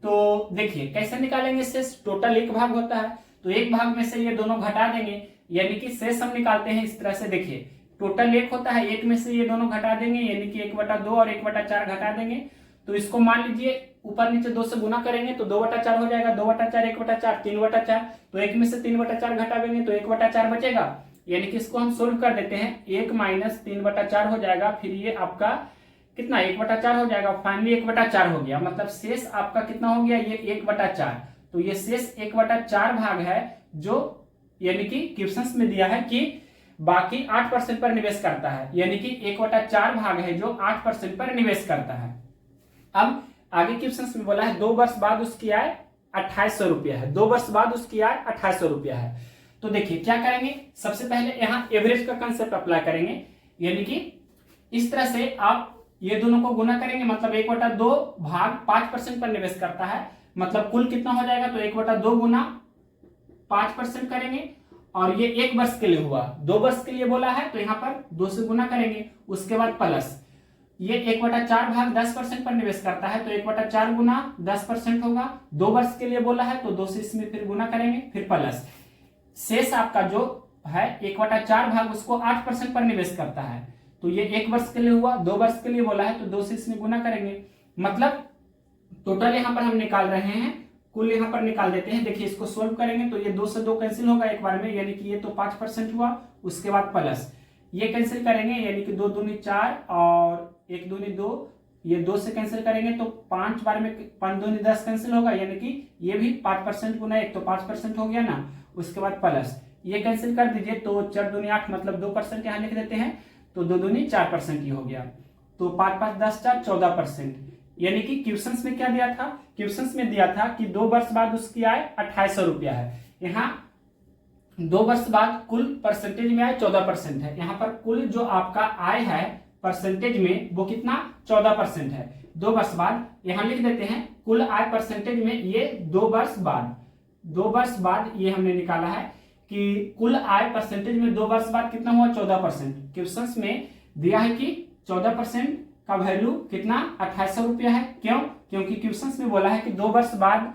तो देखिए कैसे निकालेंगे शेष। टोटल 1 भाग होता है, तो 1 भाग में से ये दोनों घटा देंगे, यानी कि शेष हम निकालते हैं इस तरह से। देखिए टोटल 1 होता है, 1 में से ये दोनों घटा देंगे, यानी कि 1/2 और 1/4 घटा देंगे। तो इसको मान लीजिए ऊपर नीचे 2 से गुना करेंगे तो 2/4 हो जाएगा। 2/4 1/4 3/4, तो 1 में से 3/4 घटा देंगे तो 1/4 बचेगा, यानी कि इसको हम सोल्व कर देते हैं। 1 - 3/4 हो जाएगा, फिर ये आपका कितना 1/4 हो जाएगा, फाइनली 1/4 हो गया। मतलब शेष आपका कितना हो गया, ये 1/4। तो ये शेष 1/4 भाग है जो यानी कि क्वेश्चन में दिया है कि बाकी 8% पर निवेश करता है, यानी कि 1/4 भाग है जो 8% पर निवेश करता है। अब आगे क्वेश्चन में बोला है 2 वर्ष बाद उसकी आय 2800 रुपया है। 2 वर्ष बाद उसकी आय 2800 रुपया है। तो देखिए क्या करेंगे, सबसे पहले यहाँ एवरेज का कंसेप्ट अप्लाई करेंगे, यानी कि इस तरह से आप ये दोनों को गुना करेंगे। मतलब 1/2 भाग 5% पर निवेश करता है, मतलब कुल कितना हो जाएगा, तो 1/2 गुना 5% करेंगे और ये 1 वर्ष के लिए हुआ। 2 वर्ष के लिए बोला है तो यहाँ पर 2 से गुना करेंगे, उसके बाद प्लस ये 1/4 भाग 10% पर निवेश करता है, तो 1/4 गुना 10% होगा। 2 वर्ष के लिए बोला है तो 2 से इसमें फिर गुना करेंगे, फिर प्लस शेष आपका जो है 1/4 भाग उसको 8% पर निवेश करता है, तो ये 1 वर्ष के लिए हुआ। 2 वर्ष के लिए बोला है तो 2 से इसमें गुना करेंगे। मतलब टोटल यहाँ पर हम निकाल रहे हैं, कुल यहाँ पर निकाल देते हैं। देखिए इसको सोल्व करेंगे तो ये 2 से 2 कैंसिल होगा एक बार में, यानी कि ये तो 5% हुआ। उसके बाद प्लस ये कैंसिल करेंगे, यानी कि 2 दूनी 4 और 1 दूनी 2, ये 2 से कैंसिल करेंगे तो 5 बार में 5 दूनी 10 कैंसिल होगा, यानी कि ये भी 5% गुना 1 तो 5% हो गया ना। उसके बाद प्लस ये कैंसिल कर दीजिए तो 4 दूनी 8 मतलब 2% यहाँ लिख देते हैं, तो 2 दूनी 4% ही हो गया। तो 5 5 10 4 14%, यानी कि क्वेश्चंस में क्या दिया था, क्वेश्चंस में दिया था कि 2 वर्ष बाद उसकी आय 2800 रुपया है। यहाँ 2 वर्ष बाद कुल परसेंटेज में आय 14% है। यहाँ पर कुल जो आपका आय है परसेंटेज में वो कितना 14% है। 2 वर्ष बाद यहाँ लिख देते हैं कुल आय परसेंटेज में, ये 2 वर्ष बाद ये हमने निकाला है कि कुल आय परसेंटेज में 2 वर्ष बाद कितना हुआ 14%। क्वेश्चंस में दिया है कि 14% का वैल्यू कितना 2800 रुपया है। क्यों, क्योंकि क्वेश्चंस में बोला है कि 2 वर्ष बाद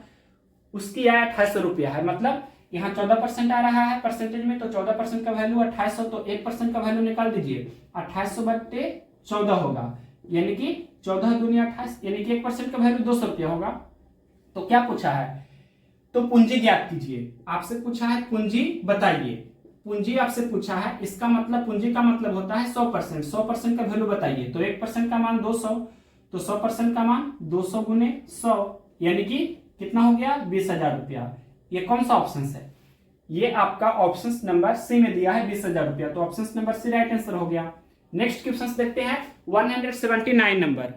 उसकी आय 2800 रुपया है। मतलब यहाँ 14% आ रहा है परसेंटेज में, तो 14% का वैल्यू 2800, तो 1% का वैल्यू निकाल दीजिए। 2800/14 होगा, यानी कि 14 दूनी 28, यानी कि 1% का वैल्यू 200 रुपया होगा। तो क्या पूछा है, तो पूंजी ज्ञात कीजिए। आपसे पूछा है पूंजी बताइए, पूंजी आपसे पूछा है। इसका मतलब पूंजी का मतलब होता है 100%। 100% का वैल्यू बताइए, तो 1% का मान 200, तो 100% का मान 200 गुने 100, यानी कि कितना हो गया 20,000 रुपया। ये कौन सा ऑप्शन है, ये आपका ऑप्शन नंबर सी में दिया है 20,000 रुपया, तो option number C right answer हो गया। नेक्स्ट क्वेश्चन देखते हैं 179 नंबर।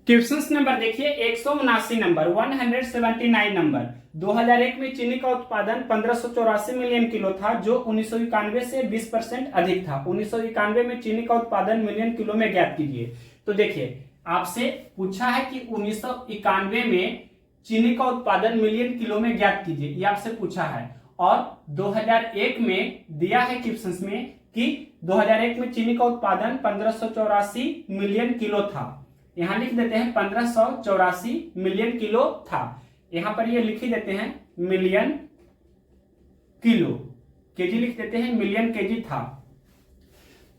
क्वेश्चन नंबर देखिए 179 नंबर, 179 नंबर। 2001 में चीनी का उत्पादन 1584 मिलियन किलो था, जो 1991 से 20% अधिक था। 1991 में चीनी का उत्पादन मिलियन किलो में ज्ञात कीजिए। तो देखिए आपसे पूछा है कि 1991 में चीनी का उत्पादन मिलियन किलो में ज्ञात कीजिए, ये आपसे पूछा है। और 2001 में दिया है क्वेश्चंस में कि 2001 में चीनी का उत्पादन 1584 मिलियन किलो था। यहां लिख देते हैं 1584 मिलियन किलो था। यहां पर ये लिख ही देते हैं मिलियन किलो, केजी लिख देते हैं, मिलियन केजी था।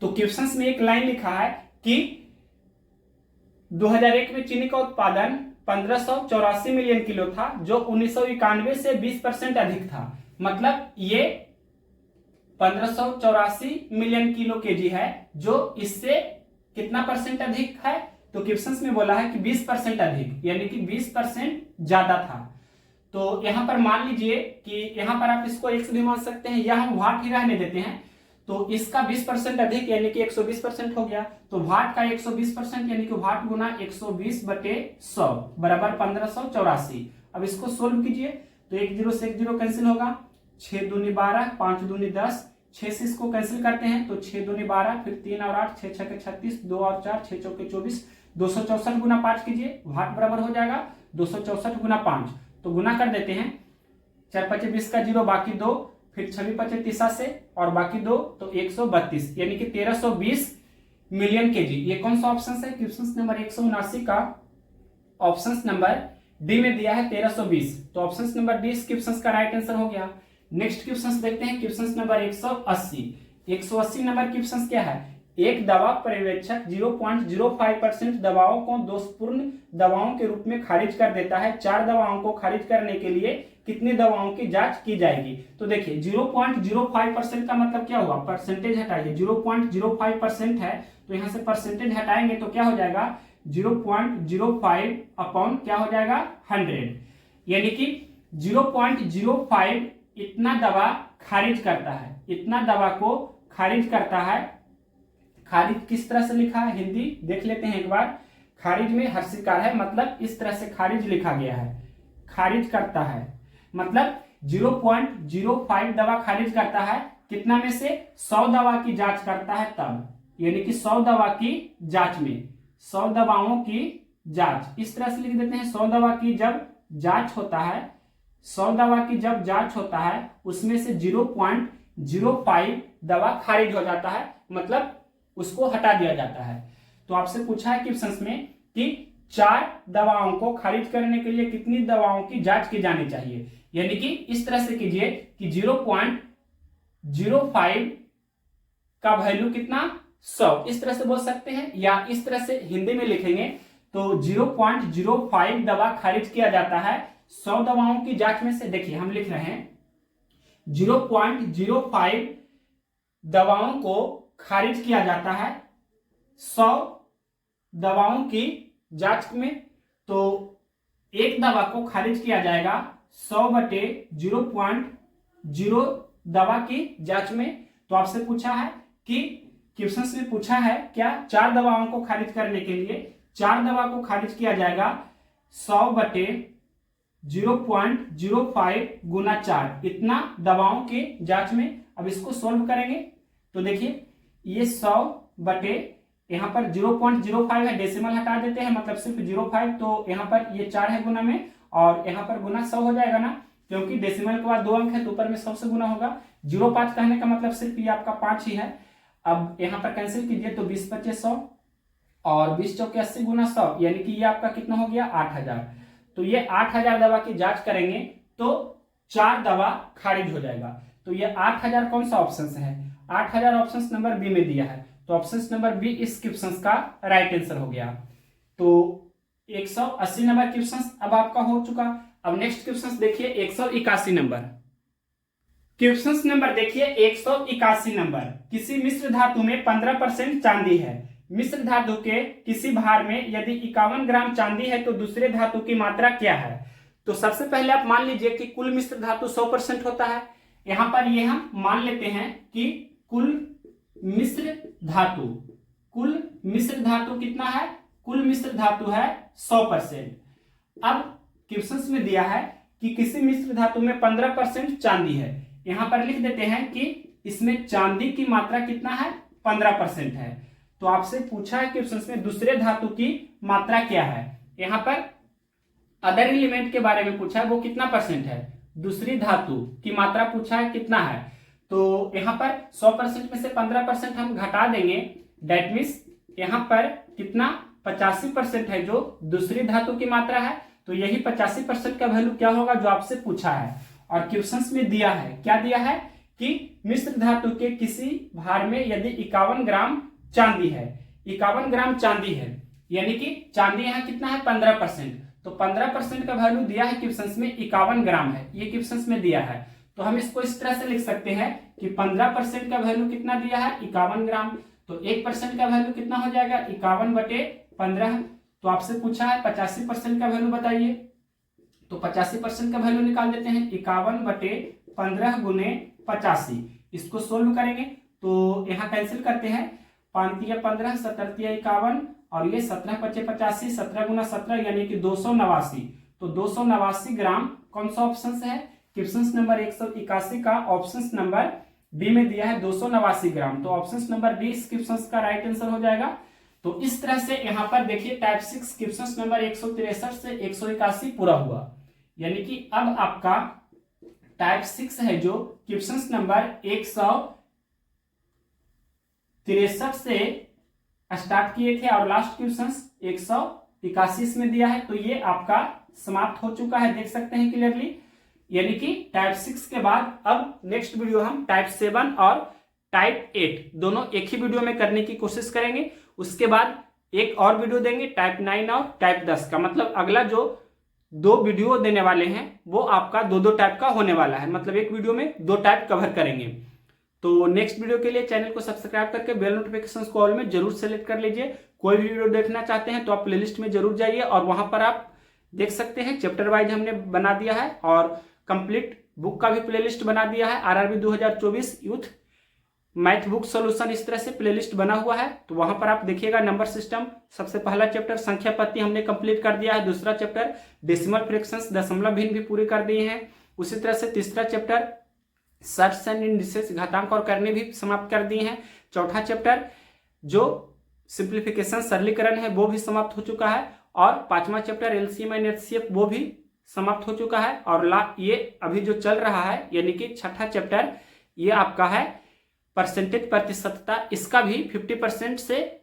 तो क्वेश्चंस में एक लाइन लिखा है कि 2001 में चीनी का उत्पादन 1584 मिलियन किलो था, जो 1991 से 20% अधिक था। मतलब ये 1584 मिलियन किलो केजी है, जो इससे कितना परसेंट अधिक है? तो क्वेश्चंस में बोला है कि 20% अधिक, यानी कि 20% ज्यादा था। तो यहां पर मान लीजिए कि यहां पर आप इसको x भी मान सकते हैं, या हम वाट ही रहने देते हैं। तो इसका 20% अधिक यानी कि 120% हो गया। तो वाट का 120% यानी कि वाट गुना 120/100 बराबर 1584। अब इसको सोल्व कीजिए तो 1 0 से 1 0 कैंसिल होगा, 6 दूनी 12, 5 दूनी 10, 6 से इसको कैंसिल करते हैं तो 6 दूनी 12, फिर 3 और 8, 6 6 36, 2 और 4, 6 चौके 24, 264 गुना 5 कीजिए, वाट बराबर हो जाएगा 264 गुना 5। तो गुना कर देते हैं, 4 5 20 का 0, बाकी 2, फिर 6 5 30 से और बाकी 2, तो 132 यानी कि 1320 मिलियन केजी। ये कौन सा ऑप्शन है? क्वेश्चन नंबर 179 का ऑप्शन नंबर डी में दिया है 1320। तो ऑप्शन नंबर डी इस क्वेश्चन का राइट आंसर हो गया। नेक्स्ट क्वेश्चन देखते हैं, क्वेश्चन नंबर 180। 180 नंबर क्वेश्चन क्या है? एक दवा पर्यवेक्षक 0.05% दवाओं को दोषपूर्ण दवाओं के रूप में खारिज कर देता है। 4 दवाओं को खारिज करने के लिए कितनी दवाओं की जांच की जाएगी? तो देखिए 0.05% का मतलब क्या हुआ? परसेंटेज हटाइए, 0.05% है तो यहां से परसेंटेज हटाएंगे तो क्या हो जाएगा? 0.05 अपॉन क्या हो जाएगा? 100, यानी कि 0.05 इतना दवा खारिज करता है, इतना दवा को खारिज करता है। खारिज किस तरह से लिखा है? हिंदी देख लेते हैं एक बार। खारिज में हर्षिकार है, मतलब इस तरह से खारिज लिखा गया है। खारिज करता है मतलब 0.05 दवा खारिज करता है। कितना में से? 100 दवा की जांच करता है तब, यानी कि 100 दवा की जांच में, 100 दवाओं की जांच इस तरह से लिख देते हैं। 100 दवा की जब जांच होता है, 100 दवा की जब जांच होता है, उसमें से 0.05 दवा खारिज हो जाता है, मतलब उसको हटा दिया जाता है। तो आपसे पूछा है क्वेश्चन में कि 4 दवाओं को खारिज करने के लिए कितनी दवाओं की जांच की जानी चाहिए, यानी कि इस तरह से कीजिए कि 0.05 का वैल्यू कितना? 100, इस तरह से बोल सकते हैं, या इस तरह से हिंदी में लिखेंगे तो 0.05 दवा खारिज किया जाता है 100 दवाओं की जांच में से। देखिए हम लिख रहे हैं 0.05 दवाओं को खारिज किया जाता है 100 दवाओं की जांच में। तो एक दवा को खारिज किया जाएगा 100/0.0 दवा की जांच में। तो आपसे पूछा है कि क्वेश्चन में पूछा है क्या? 4 दवाओं को खारिज करने के लिए 4 दवा को खारिज किया जाएगा 100/0.05 गुना 4, इतना दवाओं की जांच में। अब इसको सोल्व करेंगे तो देखिए ये 100 यहाँ पर 0.05 है, डेसिमल हटा देते हैं, मतलब सिर्फ 0.5, तो यहाँ पर ये 4 है गुना में, और यहाँ पर गुना 100 हो जाएगा ना, क्योंकि डेसिमल के बाद 2 अंक है तो ऊपर में 100 से गुना होगा। 0.5 कहने का मतलब सिर्फ ये आपका 5 ही है। अब यहाँ पर कैंसिल कीजिए तो 20 25 100 और 20 चौके 80 गुना 100, यानी कि ये आपका कितना हो गया? 8000। तो ये 8000 दवा की जांच करेंगे तो 4 दवा खारिज हो जाएगा। तो ये 8000 कौन सा ऑप्शन है? 8000 ऑप्शन नंबर बी में दिया है, तो ऑप्शन नंबर बी इस क्वेश्चन का राइट आंसर हो गया। तो 180 नंबर क्वेश्चन अब आपका हो चुका। अब नेक्स्ट क्वेश्चन देखिए 181 नंबर। क्वेश्चन नंबर देखिए 181 नंबर। किसी मिश्र धातु में 15% चांदी है। मिश्र धातु के किसी भार में यदि 51 ग्राम चांदी है तो दूसरे धातु की मात्रा क्या है? तो सबसे पहले आप मान लीजिए कि कुल मिश्र धातु 100% होता है। यहां पर ये हम मान लेते हैं कि कुल मिश्र धातु कितना है? कुल मिश्र धातु है 100%। अब क्वेश्चन में दिया है कि किसी मिश्र धातु में 15% चांदी है। यहां पर लिख देते हैं कि इसमें चांदी की मात्रा कितना है? 15% है। तो आपसे पूछा है क्वेश्चन में दूसरे धातु की मात्रा क्या है। यहां पर अदर एलिमेंट के बारे में पूछा है, वो कितना परसेंट है? दूसरी धातु की मात्रा पूछा है कितना है, तो यहाँ पर 100% में से 15% हम घटा देंगे। डेट मीन्स यहाँ पर कितना 85% है जो दूसरी धातु की मात्रा है, तो यही 85% का वैल्यू क्या होगा जो आपसे पूछा है। और क्वेश्चंस में दिया है, क्या दिया है कि मिश्र धातु के किसी भार में यदि 51 ग्राम चांदी है, 51 ग्राम चांदी है, यानी कि चांदी यहाँ कितना है 15%, तो 15% का वैल्यू दिया है क्वेश्चंस में 51 ग्राम है, ये क्वेश्चंस में दिया है। तो हम इसको इस तरह से लिख सकते हैं कि 15% का वैल्यू कितना दिया है 51 ग्राम, तो 1% का वैल्यू कितना हो जाएगा 51/15। तो आपसे पूछा है 85% का वैल्यू बताइए, तो 85% का वैल्यू निकाल देते हैं 51/15 गुने 85। इसको सोल्व करेंगे तो यहाँ कैंसिल करते हैं, 5×15 7×51 और ये 17×5 = 85, 17 × 17 यानी कि 289। तो 289 ग्राम कौन सा ऑप्शन है, क्वेश्चन नंबर 181 का ऑप्शन नंबर बी में दिया है 289 ग्राम, तो ऑप्शन नंबर बी इस क्वेश्चन का राइट आंसर हो जाएगा। तो इस तरह से यहाँ पर देखिए टाइप 6 क्वेश्चन नंबर 163 से 181 पूरा हुआ, यानी कि अब आपका टाइप 6 है जो क्वेश्चन नंबर 163 से स्टार्ट किए थे और लास्ट क्वेश्चन 181 में दिया है, तो ये आपका समाप्त हो चुका है, देख सकते हैं क्लियरली। यानी कि टाइप 6 के बाद अब नेक्स्ट वीडियो हम टाइप 7 और टाइप 8 दोनों एक ही वीडियो में करने की कोशिश करेंगे। उसके बाद एक और वीडियो देंगे टाइप 9 और टाइप 10 का, मतलब अगला जो 2 वीडियो देने वाले हैं वो आपका 2-2 टाइप का होने वाला है, मतलब एक वीडियो में 2 टाइप कवर करेंगे। तो नेक्स्ट वीडियो के लिए चैनल को सब्सक्राइब करके बेल नोटिफिकेशन को ऑल में जरूर सेलेक्ट कर लीजिए। कोई भी वीडियो देखना चाहते हैं तो आप प्लेलिस्ट में जरूर जाइए और वहां पर आप देख सकते हैं चैप्टर वाइज हमने बना दिया है और कंप्लीट बुक का भी प्लेलिस्ट बना दिया है। RRB 2024 youth math book solution इस तरह से प्लेलिस्ट बना हुआ है, तो वहां पर आप देखिएगा नंबर सिस्टम, सबसे पहला चैप्टर संख्या पत्ती हमने कंप्लीट कर दिया है, दूसरा चैप्टर डेसिमल फ्रैक्शंस दशमलव भिन्न भी पूरे कर दिए हैं, उसी तरह से तीसरा चैप्टर सर्ट्स एंड इंडिसेस घातांक और करने भी समाप्त कर दिए हैं, चौथा चैप्टर जो सिंप्लीफिकेशन सरलीकरण है वो भी समाप्त हो चुका है, और पांचवा चैप्टर एलसीएम एंड एचसीएफ वो भी समाप्त हो चुका है, और ये अभी जो चल रहा है यानी कि छठा चैप्टर ये आपका है परसेंटेज प्रतिशतता, इसका भी 50% से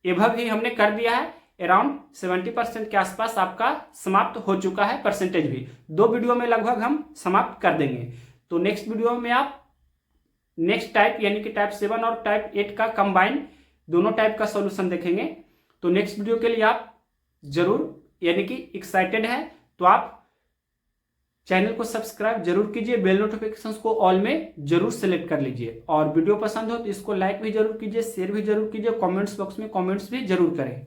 एभव ही हमने कर दिया है, अराउंड 70% के आसपास आपका समाप्त हो चुका है, परसेंटेज भी 2 वीडियो में लगभग हम समाप्त कर देंगे। तो नेक्स्ट वीडियो में आप नेक्स्ट टाइप यानी कि टाइप 7 और टाइप 8 का कंबाइन दोनों टाइप का सॉल्यूशन देखेंगे। तो नेक्स्ट वीडियो के लिए आप जरूर यानी कि एक्साइटेड है तो आप चैनल को सब्सक्राइब जरूर कीजिए, बेल नोटिफिकेशंस को ऑल में जरूर सेलेक्ट कर लीजिए, और वीडियो पसंद हो तो इसको लाइक भी जरूर कीजिए, शेयर भी जरूर कीजिए, कमेंट्स बॉक्स में कमेंट्स भी जरूर करें।